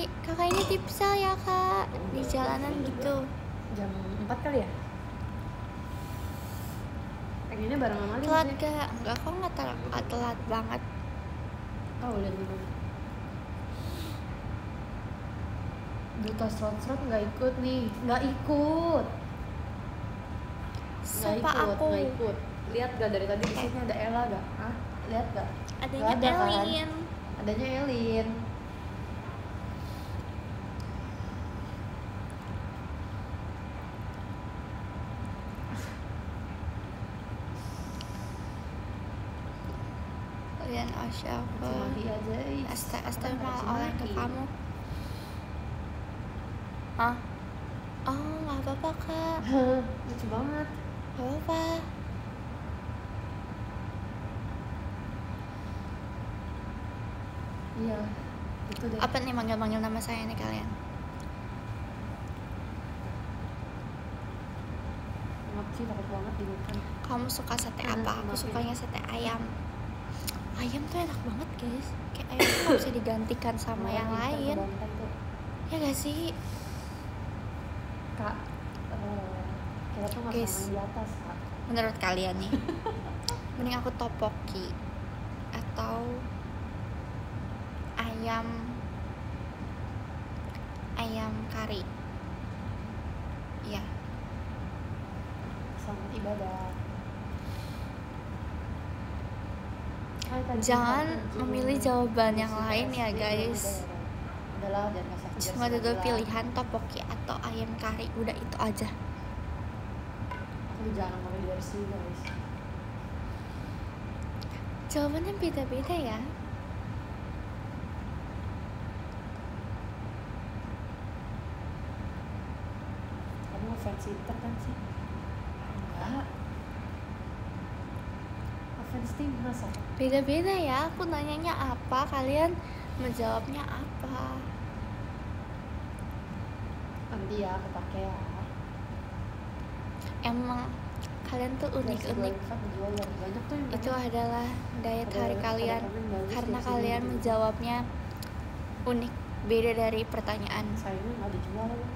Speaker 1: ini tipsel ya kak di jalanan gitu.
Speaker 2: Jam 4 kali ya? Pengennya bareng sama Lin
Speaker 1: Telat
Speaker 2: sih.
Speaker 1: gak? Enggak kok, nggak telat banget.
Speaker 2: Oh, lihat di mana? Duta Srot nggak ikut nih, nggak ikut.
Speaker 1: Siapa aku?
Speaker 2: Nggak ikut. Lihat gak dari tadi di sini ada Ella gak? Hah? Lihat gak?
Speaker 1: Adanya
Speaker 2: Nggak ada, kan?
Speaker 1: Elin.
Speaker 2: Adanya Elin.
Speaker 1: Kalian siapa?
Speaker 2: Cimahi aja.
Speaker 1: Astagfirullah oleh ke kamu. Hah? Oh nggak apa-apa kak,
Speaker 2: Lucu banget.
Speaker 1: nggak apa-apa.
Speaker 2: Iya, itu deh.
Speaker 1: Apa nih manggil-manggil nama saya nih kalian?
Speaker 2: Maaf sih, takut banget dimakan.
Speaker 1: Kamu suka sate apa? Aku sukanya sate ayam. Ayam tuh enak banget guys. Kayak ayam tuh nggak bisa digantikan sama yang lain. Ya gak sih?
Speaker 2: Kak, kita tuh nggak
Speaker 1: Guys.
Speaker 2: sama di atas, Kak.
Speaker 1: Menurut kalian nih, mending aku topoki atau ayam kari? Iya.
Speaker 2: Selamat ibadah.
Speaker 1: Jangan memilih jawaban yang lain ya guys.
Speaker 2: Udahlah, jangan kasih aku
Speaker 1: Cuma ada
Speaker 2: biar
Speaker 1: dua
Speaker 2: senang
Speaker 1: pilihan, topoki atau ayam kari. Udah itu aja.
Speaker 2: Aku jangan pakai jersey guys.
Speaker 1: Jawabannya beda-beda ya.
Speaker 2: Kamu fans Inter kan sih? Enggak. Fans timnas apa?
Speaker 1: Beda-beda ya. Aku nanyanya apa, kalian menjawabnya apa.
Speaker 2: Nanti ya aku pakai ya.
Speaker 1: Emang kalian tuh unik-unik.
Speaker 2: Banyak tuh yang
Speaker 1: Itu
Speaker 2: banyak.
Speaker 1: adalah daya tarik kalian karena kalian menjawabnya unik, beda dari pertanyaan.
Speaker 2: Sayangnya nggak dijual ya.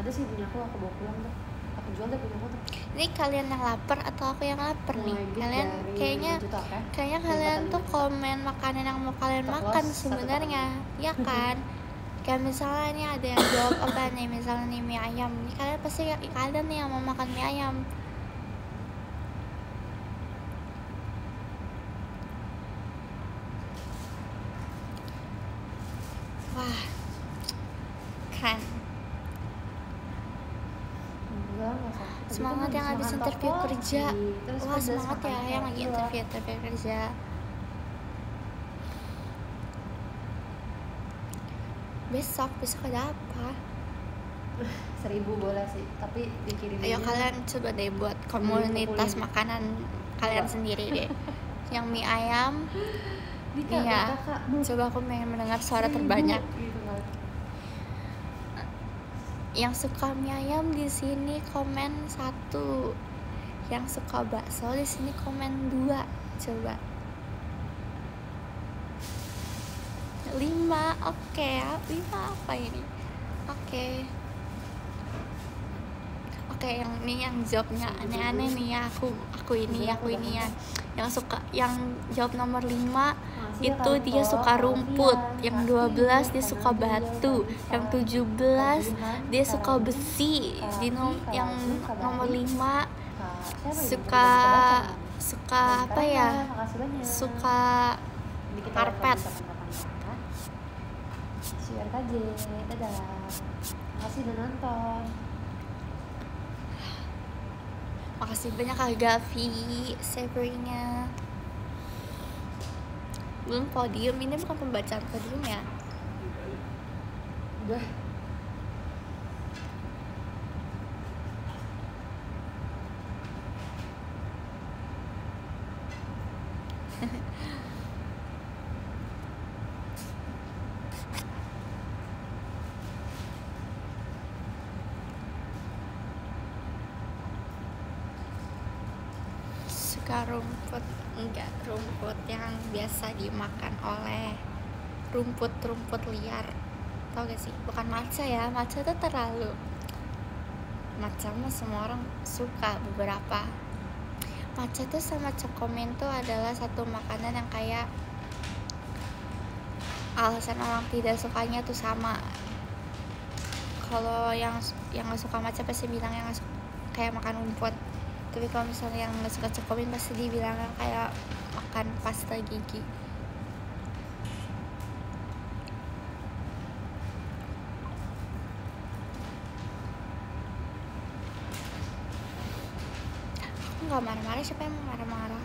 Speaker 2: Ada sih punya aku bawa pulang tuh. Aku jual deh punya aku tuh.
Speaker 1: Ini kalian yang lapar atau aku yang lapar nih?
Speaker 2: Mulai gift
Speaker 1: Kalian
Speaker 2: dari
Speaker 1: kayaknya
Speaker 2: 5 juta, kan?
Speaker 1: kayaknya kalian tuh komen makanan yang mau kalian
Speaker 2: Stop
Speaker 1: makan
Speaker 2: loss,
Speaker 1: sebenarnya, ya kan? Kayak misalnya nih ada yang jawab apa nih, misalnya nih mie ayam. Nih kalian pasti kalian nih yang mau makan mie ayam. Wah, keren.
Speaker 2: Enggak sakit. Tadi
Speaker 1: Semangat
Speaker 2: kan
Speaker 1: yang habis
Speaker 2: makan
Speaker 1: interview
Speaker 2: topoki,
Speaker 1: kerja.
Speaker 2: terus
Speaker 1: Wah,
Speaker 2: pedas,
Speaker 1: semangat
Speaker 2: makan
Speaker 1: ya yang lagi
Speaker 2: gula.
Speaker 1: interview kerja. Besok ada apa?
Speaker 2: 1.000 boleh sih, tapi dikirimin.
Speaker 1: Ayo kalian coba deh buat komunitas makanan kalian sendiri deh. Yang mie ayam, iya. Coba aku pengen mendengar suara terbanyak.
Speaker 2: Gitu kan.
Speaker 1: Yang suka mie ayam di sini komen 1. Yang suka bakso di sini komen 2. Coba. 5. Oke, 5 apa ini? Oke, yang ini yang jawabnya aneh-aneh nih ya. Aku ini ya. Yang suka, yang jawab nomor 5 itu dia suka rumput. Yang 12 dia suka batu. Yang 17 dia suka besi. Yang nomor 5 suka apa ya? Suka karpet.
Speaker 2: Share aja, dadah. Makasih udah nonton.
Speaker 1: Makasih banyak Kak Gavi, savernya. Belum podium, ini bukan pembacaan podium ya.
Speaker 2: Udah.
Speaker 1: Suka rumput, enggak rumput yang biasa dimakan oleh rumput liar, tau gak sih? Bukan matcha ya, matcha tuh terlalu, matcha mah semua orang suka, beberapa. Matcha tuh sama cokomin tuh adalah satu makanan yang kayak alasan orang tidak sukanya tuh sama. Kalau yang nggak suka matcha pasti bilang yang kayak makan rumput, tapi kalau misalnya yang nggak suka cokomin pasti dibilang kayak makan pasta gigi. Aku nggak marah-marah, siapa yang marah-marah?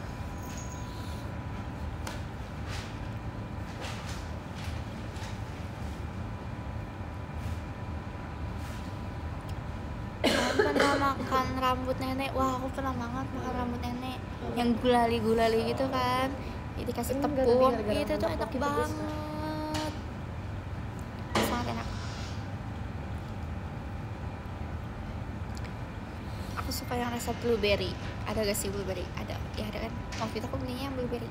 Speaker 1: Pernah makan rambut nenek. Wah, aku pernah banget makan rambut nenek yang gulali gitu kan, jadi dikasih tepung itu tuh enak banget, sangat enak. Aku suka yang rasa blueberry. Ada gak sih blueberry? Ada ya, ada kan, waktu itu aku belinya yang blueberry.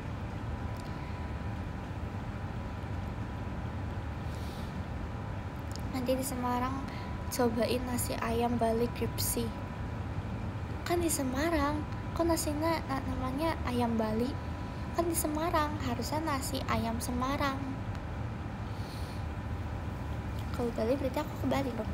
Speaker 1: Nanti di Semarang cobain nasi ayam Bali Kripsi. Kan di Semarang kok nasinya namanya ayam Bali? Kan di Semarang harusnya nasi ayam Semarang. Kalau Bali berarti aku ke Bali dong.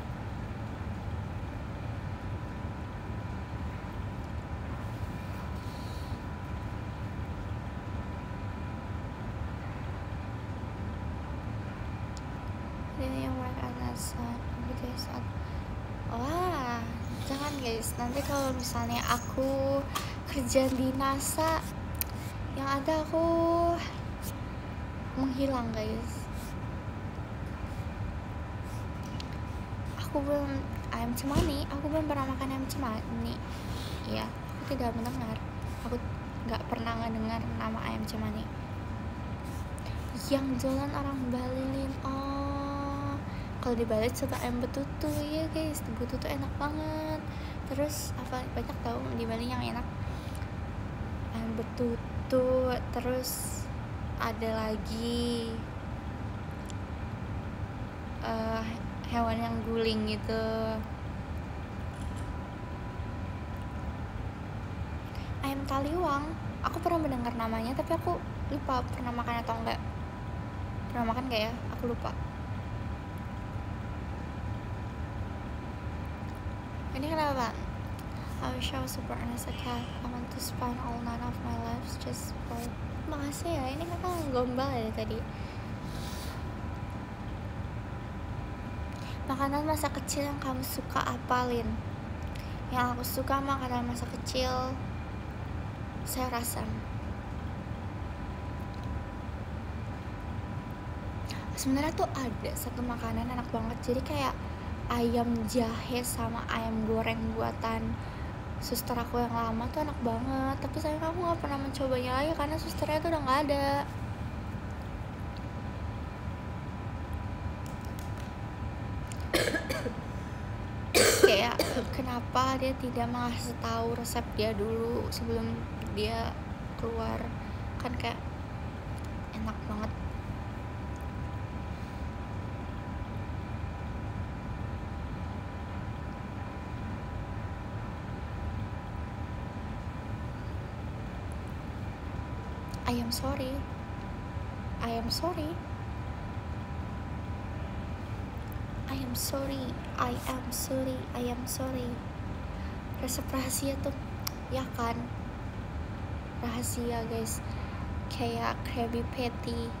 Speaker 1: Ini yang mereka saat. Wah, jangan guys, nanti kalau misalnya aku kerja di NASA, yang ada aku menghilang guys. Aku belum ayam cemani, aku belum pernah makan ayam cemani. Ya, aku tidak mendengar, aku nggak pernah ngedengar nama ayam cemani. Yang jualan orang Balilin, oh, kalau di Bali coba ayam betutu ya guys, betutu enak banget. Terus apa banyak tahu di Bali yang enak, ayam betutu. Terus ada lagi hewan yang guling gitu, ayam taliwang. Aku pernah mendengar namanya tapi aku lupa pernah makan atau enggak. Pernah makan gak ya? Aku lupa. Ini kenapa? I wish I was super honest a cat. I want to spend all 9 of my lives just for. Makasih ya, ini kakak gombal ya tadi. Makanan masa kecil yang kamu suka apalin? Yang aku suka makanan masa kecil sayur asam. Sebenarnya tuh ada satu makanan enak banget, jadi kayak ayam jahe sama ayam goreng buatan suster aku yang lama tuh enak banget. Tapi sayang aku nggak pernah mencobanya lagi karena susternya tuh udah nggak ada. Kayak kenapa dia tidak mengasih tahu resep dia dulu sebelum dia keluar, kan kayak enak banget. I am sorry. I am sorry. I am sorry. I am sorry. I am sorry. Resep rahasia tuh, ya kan? Rahasia guys. Kayak Krabby Patty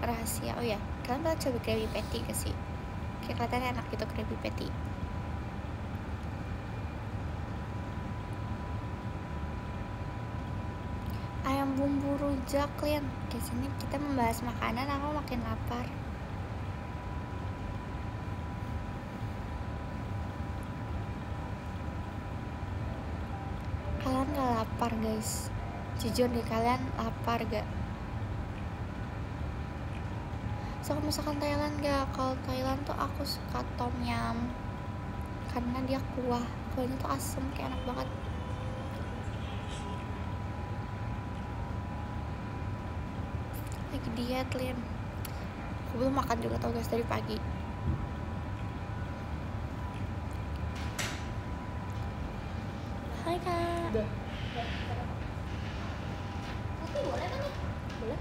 Speaker 1: rahasia. Oh ya, kalian pernah coba Krabby Patty gak sih? Kayak kelihatannya enak gitu Krabby Patty. Ayam bumbu rujak, Lin. Di sini kita membahas makanan, aku makin lapar. lapar guys. Jujur deh, kalian lapar gak? Suka masakan Thailand gak? Kalau Thailand tuh aku suka tom yum karena dia kuahnya tuh asem, kayak enak banget. Lagi diet Lin, aku belum makan juga tau guys dari pagi. Hai kak.
Speaker 2: Udah.
Speaker 3: Tapi boleh kan ya?
Speaker 2: Boleh?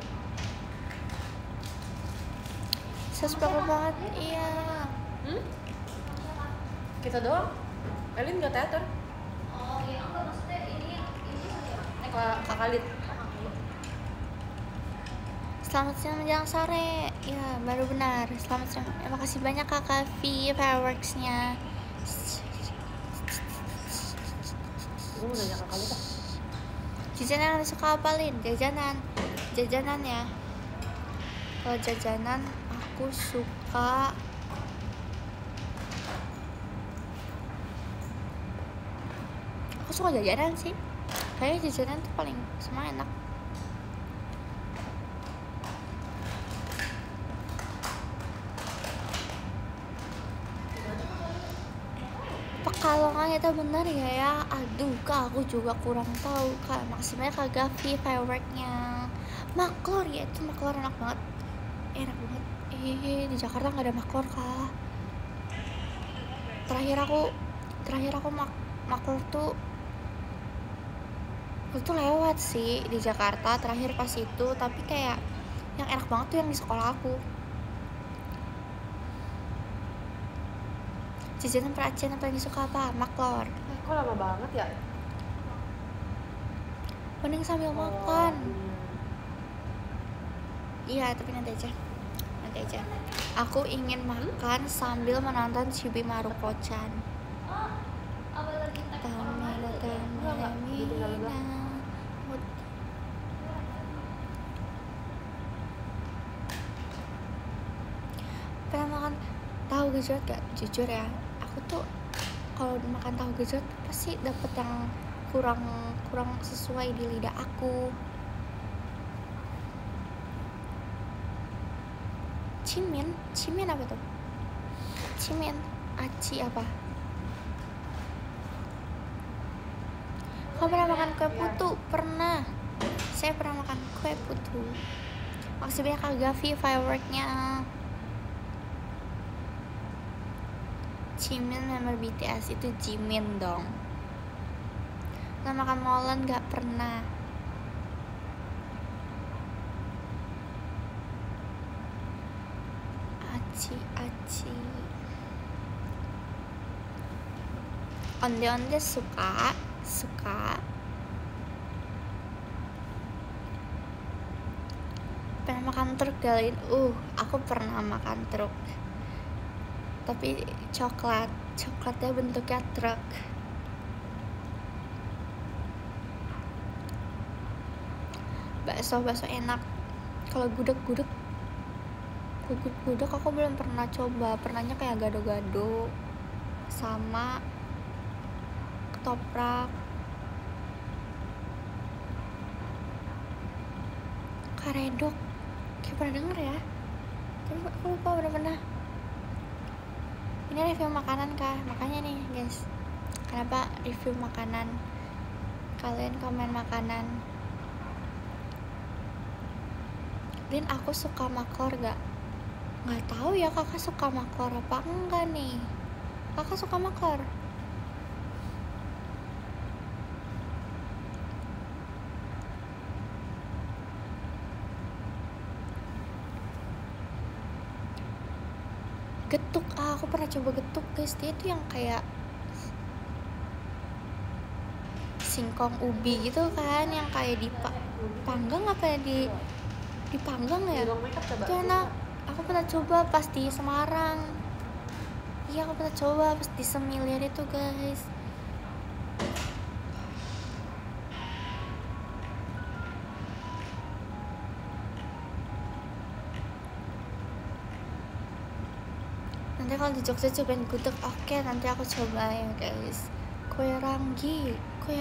Speaker 1: Sesuka banget, iya.
Speaker 2: Kita doang. Elin nggak teater.
Speaker 3: Oh iya, enggak maksudnya ini ya.
Speaker 2: Kak Khalid.
Speaker 1: Selamat siang menjelang sore. Ya, baru benar. Selamat siang. Makasih banyak Kakak V fireworksnya.
Speaker 2: Gue mau nanya Kak Khalid.
Speaker 1: Jajanan yang suka apa Lin? Jajanan ya. Kalau jajanan aku suka jajanan sih. Kayaknya jajanan tuh paling semua enak. Pekalongan itu benar ya. Aduh kak, aku juga kurang tahu kak. Maksimalnya Kak Gavi fireworknya. Maklor ya, itu maklor enak banget. Di Jakarta nggak ada maklor kak. Terakhir aku maklor tuh lewat sih di Jakarta terakhir pas itu, tapi kayak yang enak banget tuh yang di sekolah aku. Jajanan peracian yang paling disuka apa? Maklor.
Speaker 2: Kok lama banget ya?
Speaker 1: Mending sambil makan. Iya, tapi nanti aja. Aku ingin makan sambil menonton Chibi Maruko-chan.
Speaker 3: Apa lagi tak?
Speaker 1: Pernah makan tahu gejrot gak? Jujur ya, aku tuh kalau makan tahu gejrot pasti dapet yang kurang sesuai di lidah aku. Cimin apa tuh? Cimin, aci apa? Kamu pernah makan kue putu? Pernah. Saya pernah makan kue putu. Makasih banyak Kak Gavi fireworknya. Cimin member BTS itu Jimin dong. Pernah makan molen gak? Pernah. Aci. Onde-onde suka. Pernah makan truk galin? Aku pernah makan truk. Tapi coklatnya bentuknya truk. Bakso enak. Kalau gudeg aku belum pernah coba. Pernahnya kayak gado-gado sama ketoprak. Karedok kayak pernah denger ya, tapi aku lupa udah pernah. Ini review makanan kah? Makanya nih guys, kenapa review makanan, kalian komen makanan. Lin, aku suka maklor gak? Nggak tahu ya kakak suka maklor apa enggak nih. Kakak suka maklor? Getuk, aku pernah coba getuk guys. Dia tuh yang kayak singkong ubi gitu kan, yang kayak dipanggang apa ya, dipanggang ya. Itu enak. Aku pernah coba pas di Semarang. Iya, aku pernah coba pas di Semiliar itu guys. Nanti kalau di Jogja cobain gudeg, oke, nanti aku coba ya guys. Kue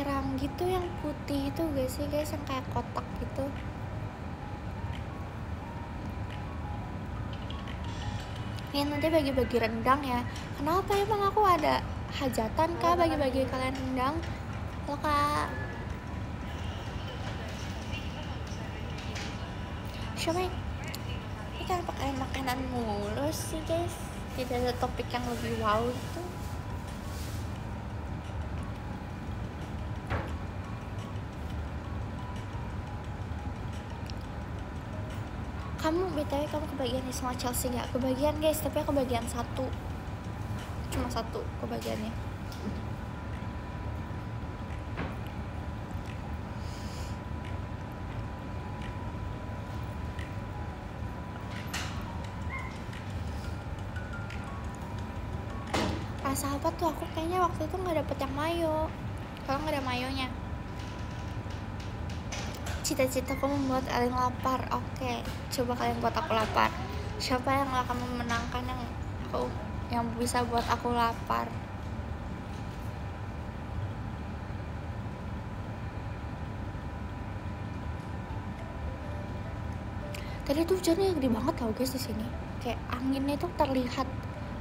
Speaker 1: ranggi tuh yang putih itu gak sih guys, yang kayak kotak gitu. Ini nanti bagi-bagi rendang ya. Kenapa emang aku ada hajatan kah bagi-bagi kalian rendang? Halo kak. Siapa ini kan pakai makanan mulus sih guys. Tidak ada topik yang lebih wow itu. Kamu BTW kamu kebagian nih sama Chelsea gak? Kebagian guys, tapi aku kebagian satu. Cuma satu kebagiannya. Rasa apa tuh? Aku kayaknya waktu itu gak dapet yang mayo. Kalau gak ada mayonya. Cita-citaku membuat kalian lapar. Oke, coba kalian buat aku lapar. Siapa yang akan memenangkan yang bisa buat aku lapar? Tadi tuh hujannya gede banget tau guys di sini. Kayak anginnya tuh terlihat.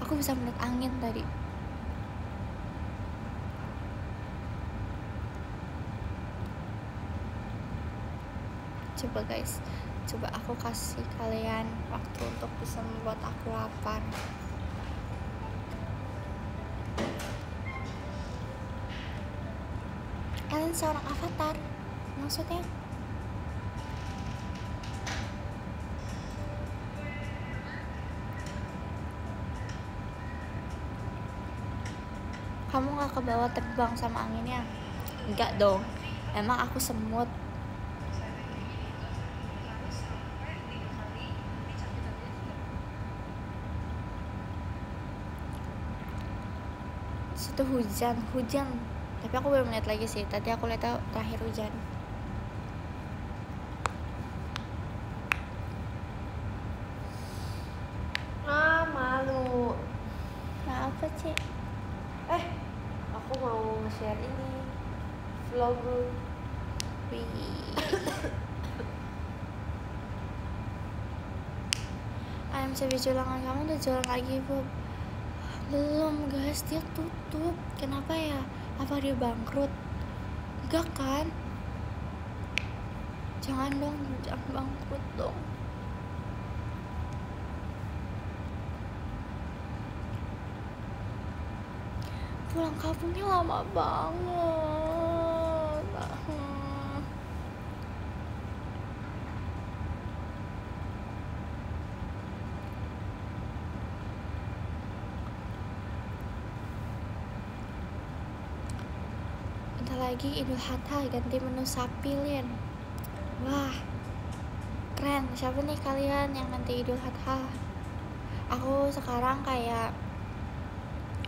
Speaker 1: Aku bisa melihat angin tadi. Coba guys, coba aku kasih kalian waktu untuk bisa membuat aku lapar. Kalian seorang avatar, maksudnya? Kamu gak ke bawah terbang sama anginnya? Enggak dong, emang aku semut. Itu hujan, tapi aku belum lihat lagi sih. Tadi aku lihat terakhir hujan.
Speaker 2: Malu.
Speaker 1: Nah apa sih?
Speaker 2: Aku mau nge-share ini vlog.
Speaker 1: Ayam cabai culangan kamu udah jualan lagi bu? Belum guys, dia tutup. Kenapa ya? Apa dia bangkrut? Enggak kan? Jangan dong, jangan bangkrut dong. Pulang kampungnya lama banget. Bentar lagi Idul Adha, ganti menu sapi Lin. Wah keren. Siapa nih kalian yang ganti Idul Adha? Aku sekarang kayak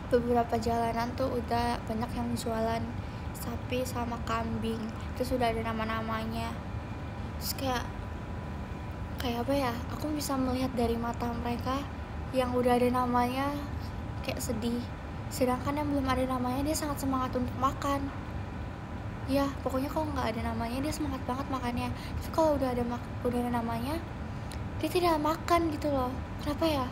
Speaker 1: beberapa jalanan tuh udah banyak yang jualan sapi sama kambing, terus udah ada nama-namanya. Terus kayak apa ya, aku bisa melihat dari mata mereka yang udah ada namanya kayak sedih, sedangkan yang belum ada namanya dia sangat semangat untuk makan. Ya pokoknya kalau nggak ada namanya dia semangat banget makannya. Terus kalau udah ada namanya dia tidak makan gitu loh. Kenapa ya?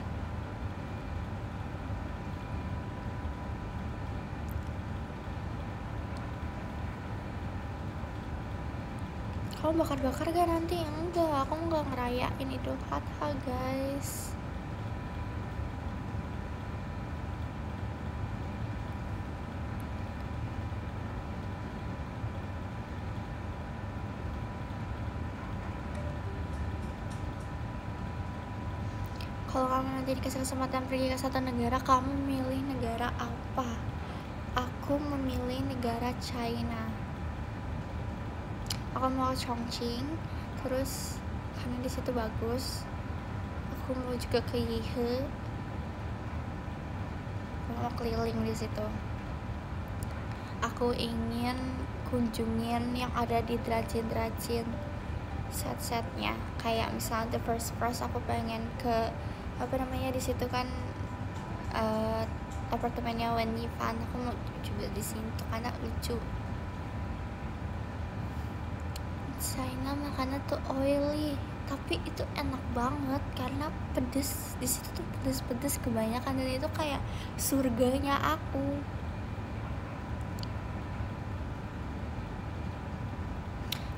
Speaker 1: Kamu bakar-bakar gak nanti? Enggak, aku nggak ngerayain Idul Adha guys. Kalau kamu nanti dikasih kesempatan pergi ke satu negara, kamu milih negara apa? Aku memilih negara China. Aku mau ke Chongqing, terus karena di situ bagus. Aku mau juga ke Yihe, mau keliling di situ. Aku ingin kunjungin yang ada di Drajin set-setnya. Kayak misalnya The First Prize, aku pengen ke apa namanya di situ kan apartemennya Wendy Fan. Aku mau coba di sini tuh karena lucu. China makannya tuh oily, tapi itu enak banget karena pedes. Di situ tuh pedes kebanyakan dan itu kayak surganya aku.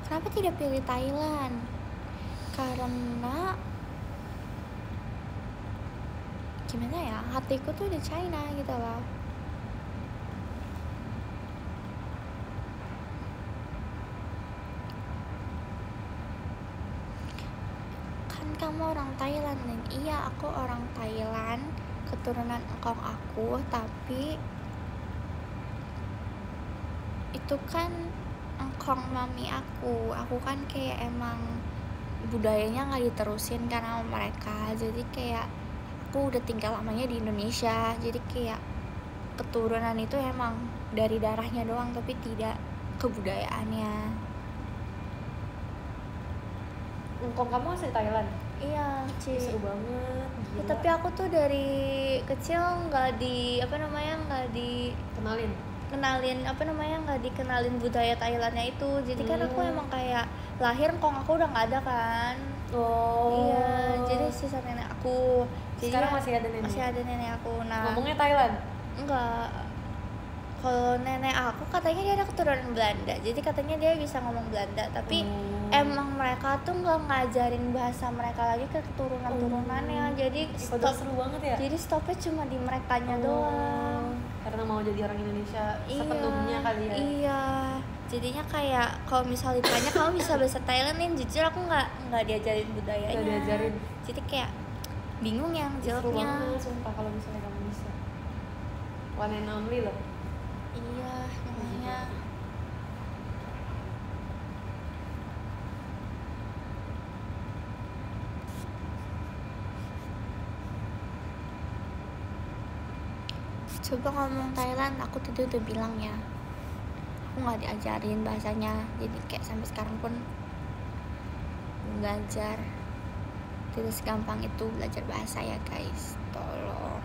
Speaker 1: Kenapa tidak pilih Thailand? Karena gimana ya, hatiku tuh di China gitu loh. Kan kamu orang Thailand nih. Iya, aku orang Thailand, keturunan engkong aku, tapi itu kan engkong mami aku kan kayak emang budayanya nggak diterusin karena mereka, jadi kayak aku udah tinggal lamanya di Indonesia, jadi kayak keturunan itu emang dari darahnya doang tapi tidak kebudayaannya.
Speaker 2: Engkong kamu asli Thailand?
Speaker 1: Iya,
Speaker 2: Seru banget,
Speaker 1: ya,
Speaker 2: gila.
Speaker 1: tapi aku tuh dari kecil nggak dikenalin budaya Thailandnya itu, jadi kan aku emang kayak lahir engkong aku udah nggak ada kan. Iya, jadi sisa nenek aku. Jadi
Speaker 2: sekarang masih ada nenek
Speaker 1: aku. Nah,
Speaker 2: ngomongnya Thailand?
Speaker 1: Enggak. Kalau nenek aku katanya dia ada keturunan Belanda, jadi katanya dia bisa ngomong Belanda, tapi emang mereka tuh nggak ngajarin bahasa mereka lagi ke keturunan-turunannya, jadi
Speaker 2: seru banget ya.
Speaker 1: Jadi stopnya cuma di merekanya doang.
Speaker 2: Karena mau jadi orang Indonesia sepenuhnya kali ya.
Speaker 1: Iya. Jadinya kayak kalau misalnya ditanya kamu bisa bahasa Thailand nih, jujur aku nggak diajarin budayanya.
Speaker 2: Nggak diajarin.
Speaker 1: Jadi kayak bingung yang
Speaker 2: Seru
Speaker 1: jawabnya.
Speaker 2: banget, sumpah kalau misalnya kamu bisa. One and only loh.
Speaker 1: Iya, namanya. Coba ngomong Thailand, aku tadi udah bilang ya, aku nggak diajarin bahasanya, jadi kayak sampai sekarang pun belajar. Tidak segampang itu belajar bahasa ya guys, tolong.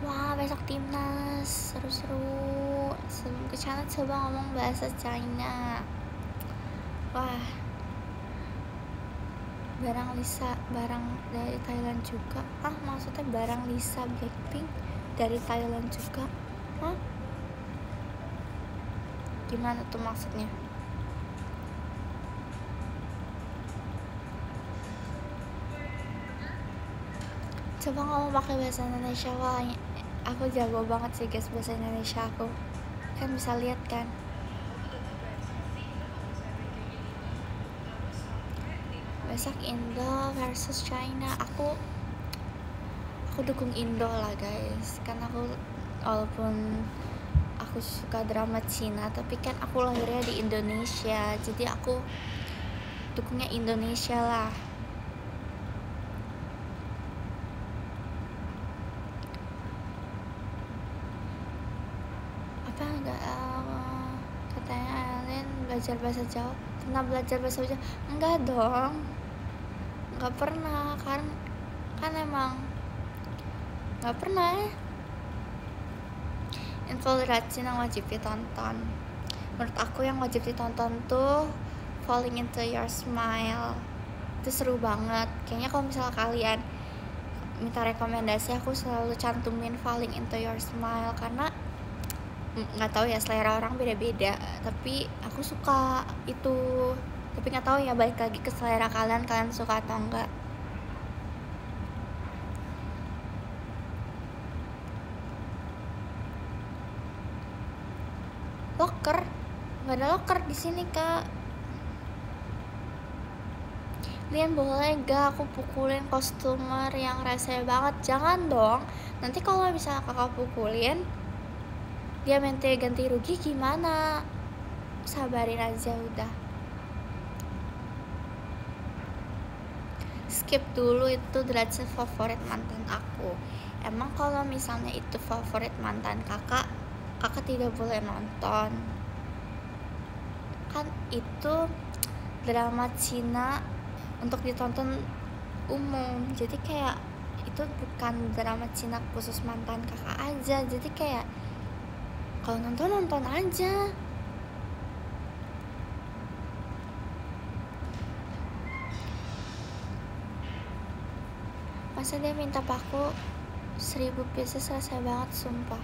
Speaker 1: Wah, besok timnas, seru-seru. Sebelum ke sana coba ngomong bahasa China. Wah, barang Lisa, barang dari Thailand juga. Maksudnya barang Lisa Blackpink dari Thailand juga. Gimana tuh maksudnya? Coba ngomong pakai bahasa Indonesia. Wah, aku jago banget sih guys bahasa Indonesia aku. Kan bisa lihat kan. Besok Indo versus China. Aku dukung Indo lah guys, karena aku walaupun aku suka drama Cina, tapi kan aku lahirnya di Indonesia, jadi aku dukungnya Indonesia lah. Apa enggak katanya Ellen belajar bahasa Jawa? Pernah belajar bahasa Jawa? Enggak dong, enggak pernah kan emang enggak pernah. Infiltrasi yang wajib ditonton. Menurut aku yang wajib ditonton tuh Falling Into Your Smile. Itu seru banget. Kayaknya kalau misalnya kalian minta rekomendasi, aku selalu cantumin Falling Into Your Smile karena nggak tahu ya, selera orang beda-beda. Tapi aku suka itu. Tapi nggak tahu ya, balik lagi ke selera kalian suka atau enggak. Locker, nggak ada locker di sini kak. Lian boleh gak aku pukulin customer yang rese banget? Jangan dong, nanti kalau misalnya kakak pukulin dia minta ganti rugi gimana? Sabarin aja udah. Skip dulu, itu derajat favorit mantan aku. Emang kalau misalnya itu favorit mantan kakak tidak boleh nonton kan. Itu drama Cina untuk ditonton umum. Jadi kayak itu bukan drama Cina khusus mantan kakak aja. Jadi kayak kalau nonton aja. Masa dia minta paku 1000 pieces, selesai banget sumpah.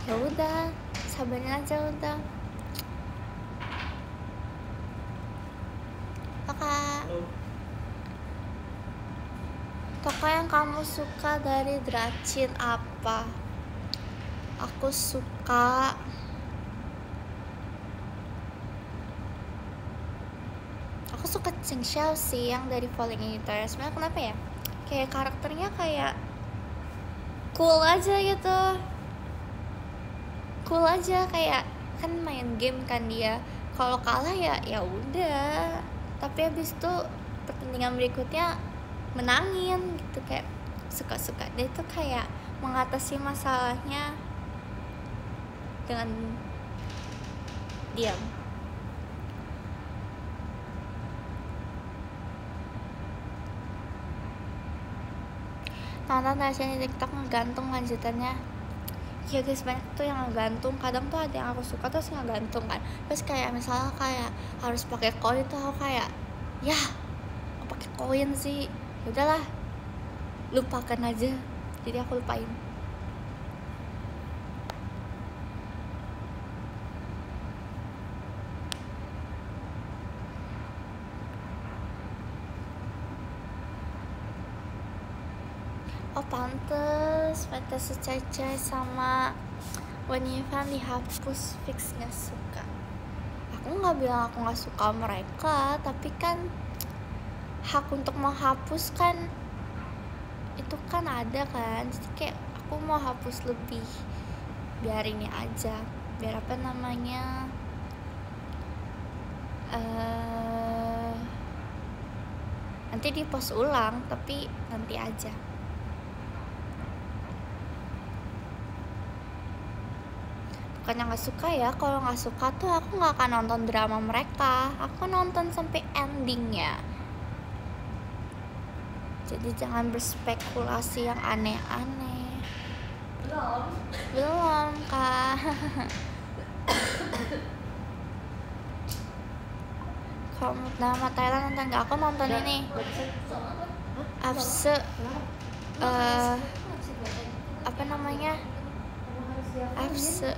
Speaker 1: Ya udah, sabarin aja udah. Kakak, toko yang kamu suka dari Dracin apa? Aku suka Cheng Xiao sih, yang dari Falling in Guitar. Sebenarnya kenapa ya? Kayak karakternya kayak cool aja gitu. Cool aja, kayak kan main game kan dia. Kalau kalah ya udah. Tapi habis itu pertandingan berikutnya menangin gitu, kayak suka-suka. Dia tuh kayak mengatasi masalahnya dengan diam. Nonton Tasya di TikTok ngegantung lanjutannya. Ya guys, banyak tuh yang ngegantung. Kadang tuh ada yang aku suka terus ngegantung kan. Terus kayak misalnya kayak harus pakai koin tuh aku kayak ya pakai koin sih. Ya udahlah, lupakan aja. Jadi aku lupain. Oh pantes, Fantasy Cai sama Wanifan dihapus, fix gak suka. Aku gak bilang aku gak suka mereka, tapi kan hak untuk menghapus kan itu kan ada kan. Jadi kayak aku mau hapus lebih, biar ini aja, biar apa namanya nanti di post ulang, tapi nanti aja. Bukannya nggak suka ya, kalau nggak suka tuh aku nggak akan nonton drama mereka. Aku nonton sampai endingnya. Jadi jangan berspekulasi yang aneh-aneh. Belum kak. Kalau drama Thailand nonton nggak? Aku nonton ini Afse, apa namanya? Afse,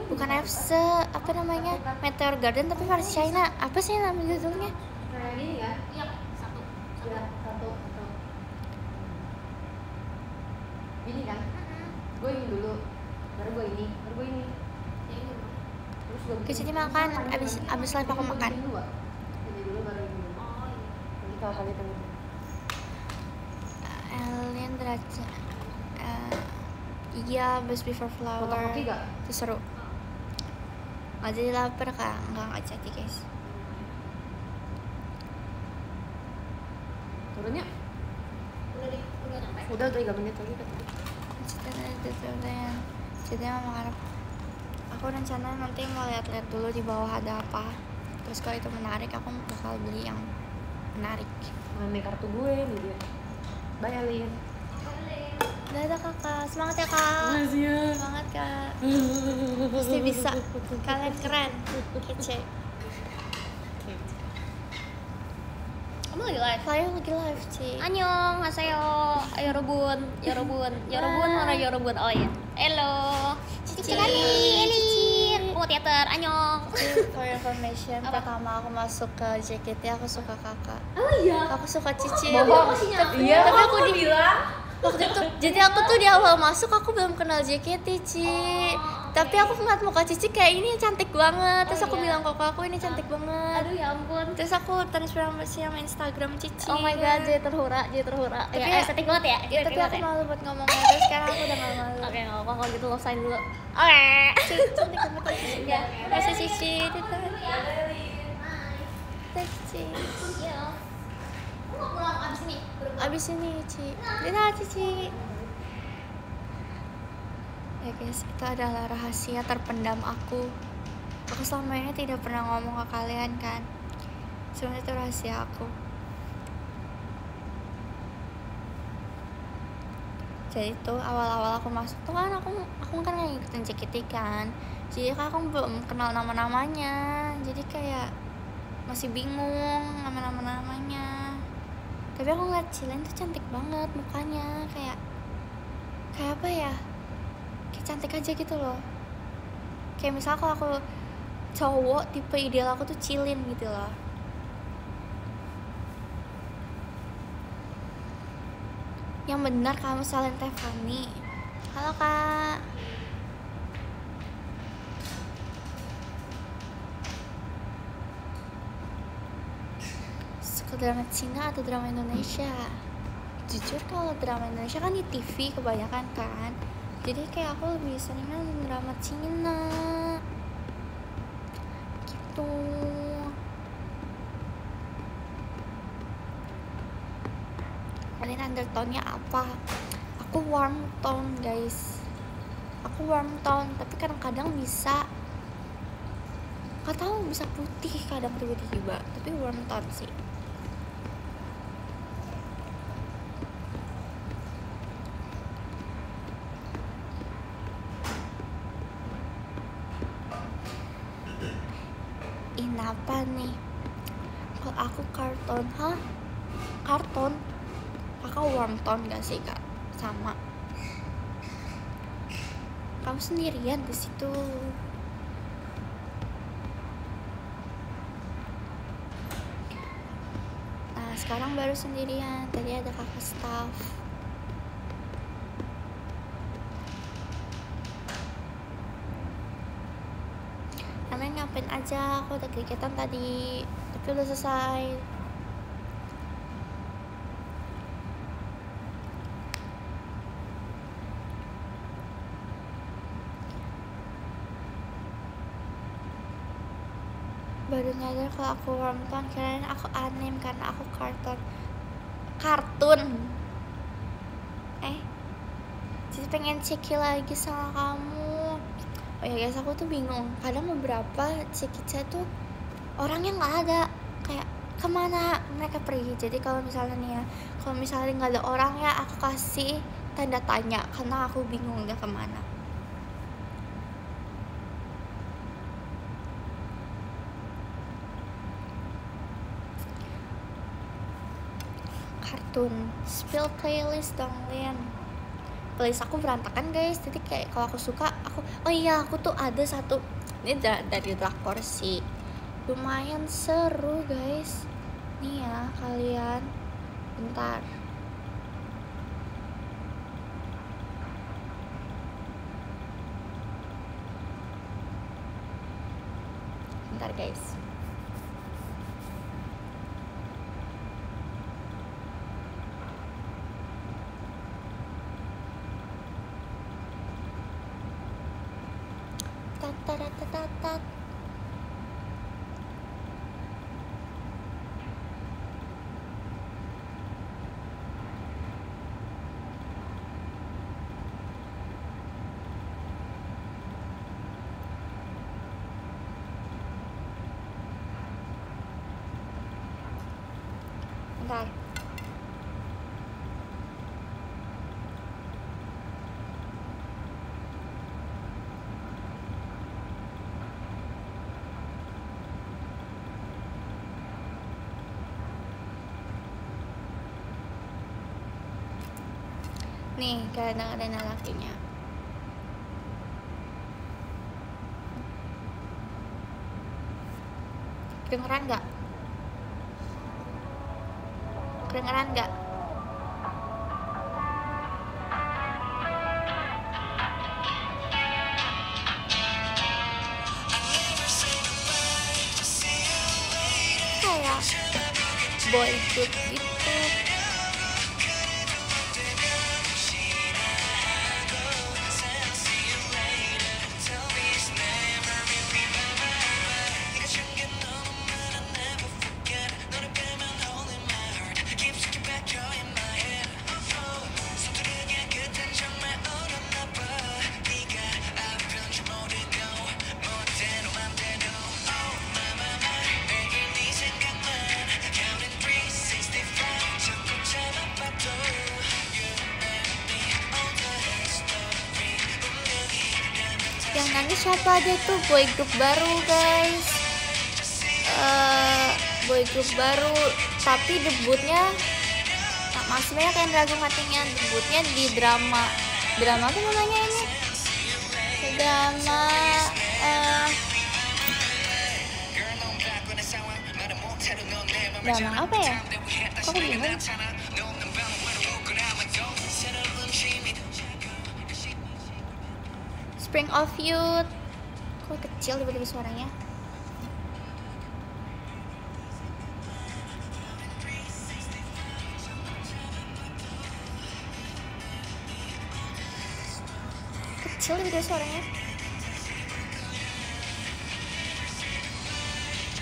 Speaker 1: bukan Afse, apa namanya? Meteor Garden tapi versi China. Apa sih nama judulnya?
Speaker 2: Kayak gini kan?
Speaker 3: Iya, satu.
Speaker 2: Ya, satu. Ini kan? Gue ini dulu, baru gue ini. Terus gue
Speaker 1: Ke sini makan, abis live aku makan.
Speaker 2: Ini dulu baru ini.
Speaker 3: Oh iya.
Speaker 2: Jadi kalau kali itu.
Speaker 1: Alien Draca. Iya, Best Before Flower.
Speaker 2: Foto-foto gak?
Speaker 1: Itu seru. Nggak jadi lapar kak? Nggak jadi guys.
Speaker 2: Turunnya?
Speaker 3: Udah nyampe.
Speaker 2: Udah 3 menit lagi kan.
Speaker 1: Jadi emang harap aku rencana nanti mau lihat-lihat dulu di bawah ada apa. Terus kalau itu menarik aku bakal beli yang menarik.
Speaker 2: Mana kartu gue nih dia. Bye Alin.
Speaker 1: Dadah kakak, semangat ya kak.
Speaker 2: Makasih ya.
Speaker 1: Semangat kak. Pasti bisa. Kalian keren. Kece.
Speaker 3: Kamu lagi live?
Speaker 1: Saya lagi live sih.
Speaker 3: Annyeong, haseyo, yorobun. Mana yorobun? Oh iya. Hello. Cici Eli. Mau teater, annyeong.
Speaker 1: For information, pertama aku masuk ke JKT aku suka kakak.
Speaker 3: Oh iya.
Speaker 1: Aku suka Cici.
Speaker 3: Bohong.
Speaker 2: Iya,
Speaker 1: Tapi aku
Speaker 2: bilang.
Speaker 1: waktu itu, jadi aku tuh di awal masuk aku belum kenal JKT Ci. Tapi aku ngeliat muka Cici kayak ini cantik banget. Terus aku bilang ke aku ini cantik banget.
Speaker 3: Aduh ya ampun.
Speaker 1: Terus aku terinspirasi sama Instagram Cici.
Speaker 3: Oh my god, jadi terhura.
Speaker 1: Tapi
Speaker 3: Ya, estetik banget ya.
Speaker 1: Ya, tapi aku malu buat ngomongnya. Terus sekarang aku udah gak malu.
Speaker 3: Oke, nggak apa-apa kalau gitu love sign dulu. Oke.
Speaker 1: Cantik banget Cici.
Speaker 3: Ya.
Speaker 1: Masih Cici. Cici.
Speaker 3: Iya. Kamu mau pulang abis ini?
Speaker 1: Abis ini Ci. Dadah Cici. Ya guys, itu adalah rahasia terpendam aku. Aku selama ini tidak pernah ngomong ke kalian kan. Sebenarnya itu rahasia aku. Jadi tuh awal-awal aku masuk tuh kan aku kan ngikutin JKT kan. Jadi kan aku belum kenal nama-namanya. Jadi kayak masih bingung nama-namanya. Tapi aku ngeliat Cilen tuh cantik banget mukanya, kayak apa ya? Kayak cantik aja gitu loh. Kayak misalnya kalau aku cowok, tipe ideal aku tuh Cilin gitu loh. Yang benar kamu salin Tefani. Halo kak. Suka drama Cina atau drama Indonesia? Jujur kalau drama Indonesia kan di TV kebanyakan kan. Jadi kayak aku lebih sering nonton drama Cina gitu. Kalian undertone-nya apa? Aku warm tone guys. Aku warm tone, tapi kadang-kadang bisa gak tahu, bisa putih kadang tiba-tiba, tapi warm tone sih. Apa nih? Kalau aku karton, karton. Kakak warm tone gak sih kak? Sama. Kamu sendirian di situ. Nah sekarang baru sendirian. Tadi ada kakak staff. Kalian ngapain aja? Aku udah kegiatan tadi, tapi udah selesai. Baru nyadar kalau aku warm tone, kirain aku anime karena aku kartun. Jadi pengen ceki lagi sama kamu. Oh ya guys, aku tuh bingung. Kadang beberapa cekicnya tuh orangnya nggak ada, kayak kemana mereka pergi. Jadi kalau misalnya nih ya, kalau misalnya nggak ada orang ya, aku kasih tanda tanya karena aku bingung dia kemana. Kartun spill playlist dong Lin. Playlist aku berantakan guys, jadi kayak kalau aku suka oh iya aku tuh ada satu, ini dari drakor sih, lumayan seru guys. Nih ya kalian, bentar. Bentar guys. Tat. Bentar. Nih, kadang-kadang lakinya. Kedengeran nggak? Kedengeran nggak? Kayak boy group gitu. ini siapa dia tuh, boy group baru guys. Boy group baru tapi debutnya masih banyak yang ragu hatinya. Debutnya di drama apa namanya ini, drama apa ya, kok aku bingung. Spring of Youth. Kok kecil tiba-tiba suaranya. Kecil tiba-tiba suaranya.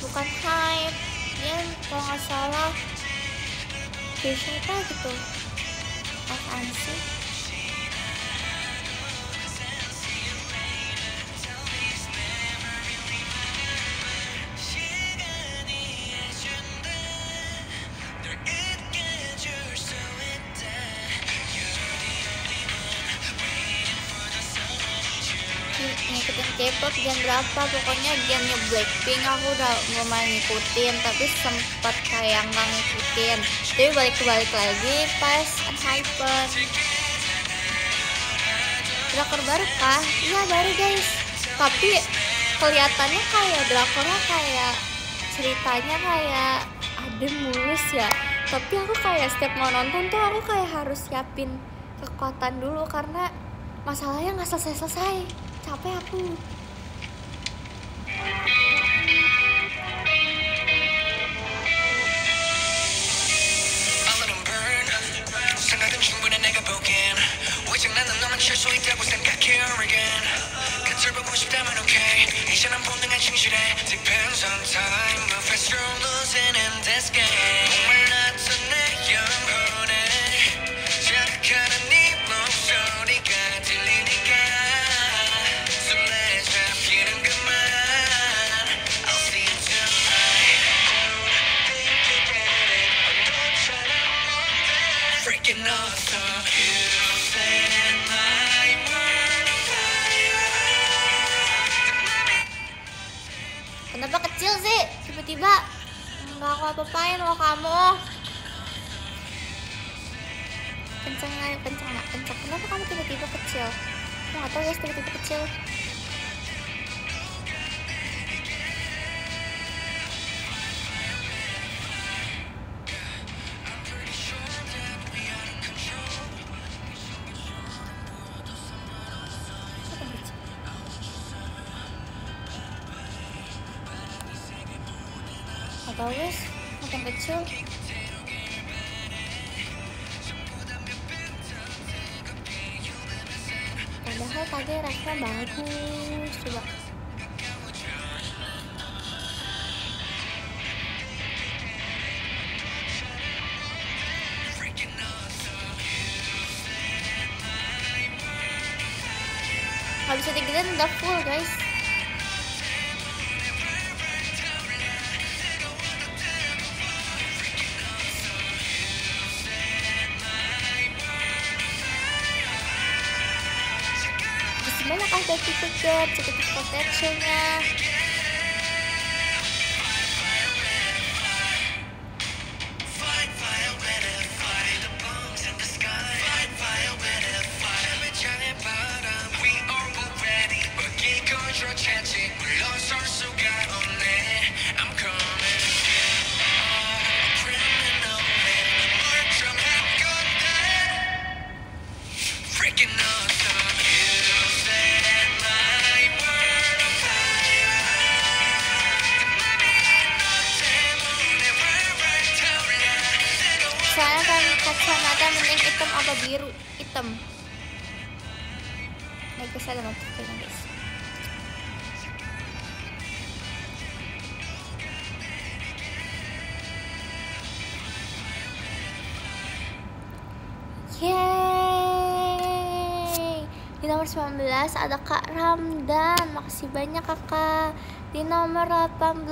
Speaker 1: Bukan Hype, dia kalau nggak salah siapa gitu. Apaan sih? Ngikutin K-pop gen berapa, pokoknya gennya Blackpink aku udah lumayan ngikutin, tapi sempet kayak nggak ngikutin, tapi balik lagi pas Hyper. Drakor baru kah? Iya baru guys, tapi kelihatannya kayak drakornya kayak ceritanya kayak adem mulus ya, tapi aku kayak setiap mau nonton tuh aku kayak harus siapin kekuatan dulu karena masalahnya nggak selesai, capek aku. Kenapa kecil sih? Tiba-tiba nggak aku apa-apain loh kamu. Kenceng ayo, kenceng. Kenapa kamu tiba-tiba kecil? Aku nggak tahu guys, tiba-tiba kecil. Atau guys, makin kecil. Padahal tadi rasanya bagus, coba. Gak bisa digedein, udah full guys. Banyak ada tiket, cukup protection-nya. Soalnya kan kacamata mending hitam apa biru? Hitam. Nah, guys ada notifikasinya guys. Yeay. Di nomor 19 ada Kak Ramdan. Makasih banyak kakak. Di nomor 18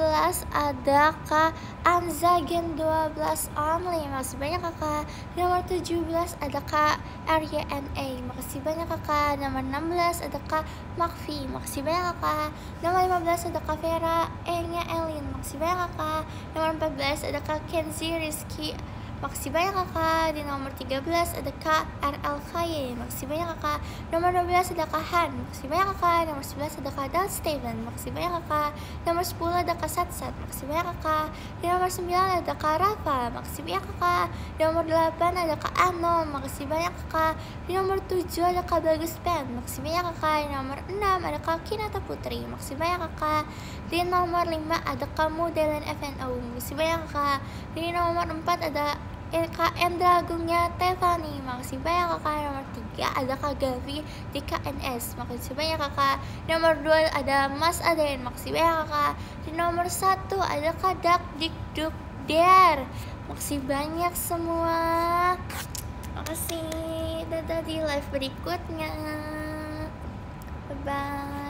Speaker 1: ada Kak Anzagen 12 only. Makasih banyak kakak. Di nomor 17 ada Kak RYNA. Makasih banyak kakak. Nomor 16 ada Kak Makfi. Makasih banyak kakak. Nomor 15 ada Kak Vera E-nya Elin. Makasih banyak kakak. Nomor 14 ada Kak Kenzi Rizky. Makasih banyak kakak. Di nomor 13 ada Kak RLKY. Makasih banyak kakak. Nomor 12 ada Kak Han. Makasih banyak kakak. Nomor 11 ada Kak Dal Steven. Makasih banyak kakak. Nomor 10 ada Kak Satsat. Makasih banyak kakak. Di nomor 9 ada Kak Rafa. Makasih banyak kakak. Di nomor 8 ada Kak Anom. Makasih banyak kakak. Di nomor 7 ada Kak Bagus Pen. Makasih banyak kakak. Di nomor 6 ada Kak Kinata Putri. Makasih banyak kakak. Di nomor 5 ada Kak Modelen FNO. Makasih banyak kakak. Di nomor 4 ada Kak Endra Agungnya Tevani. Makasih banyak kakak. Nomor 3 ada Kak Gavi di KNS. Makasih banyak kakak. Nomor 2 ada Mas Aden. Makasih banyak kakak. Di nomor 1 ada Kak Dak Dik Duk Der. Makasih banyak semua. Makasih. Dadah di live berikutnya. Bye bye.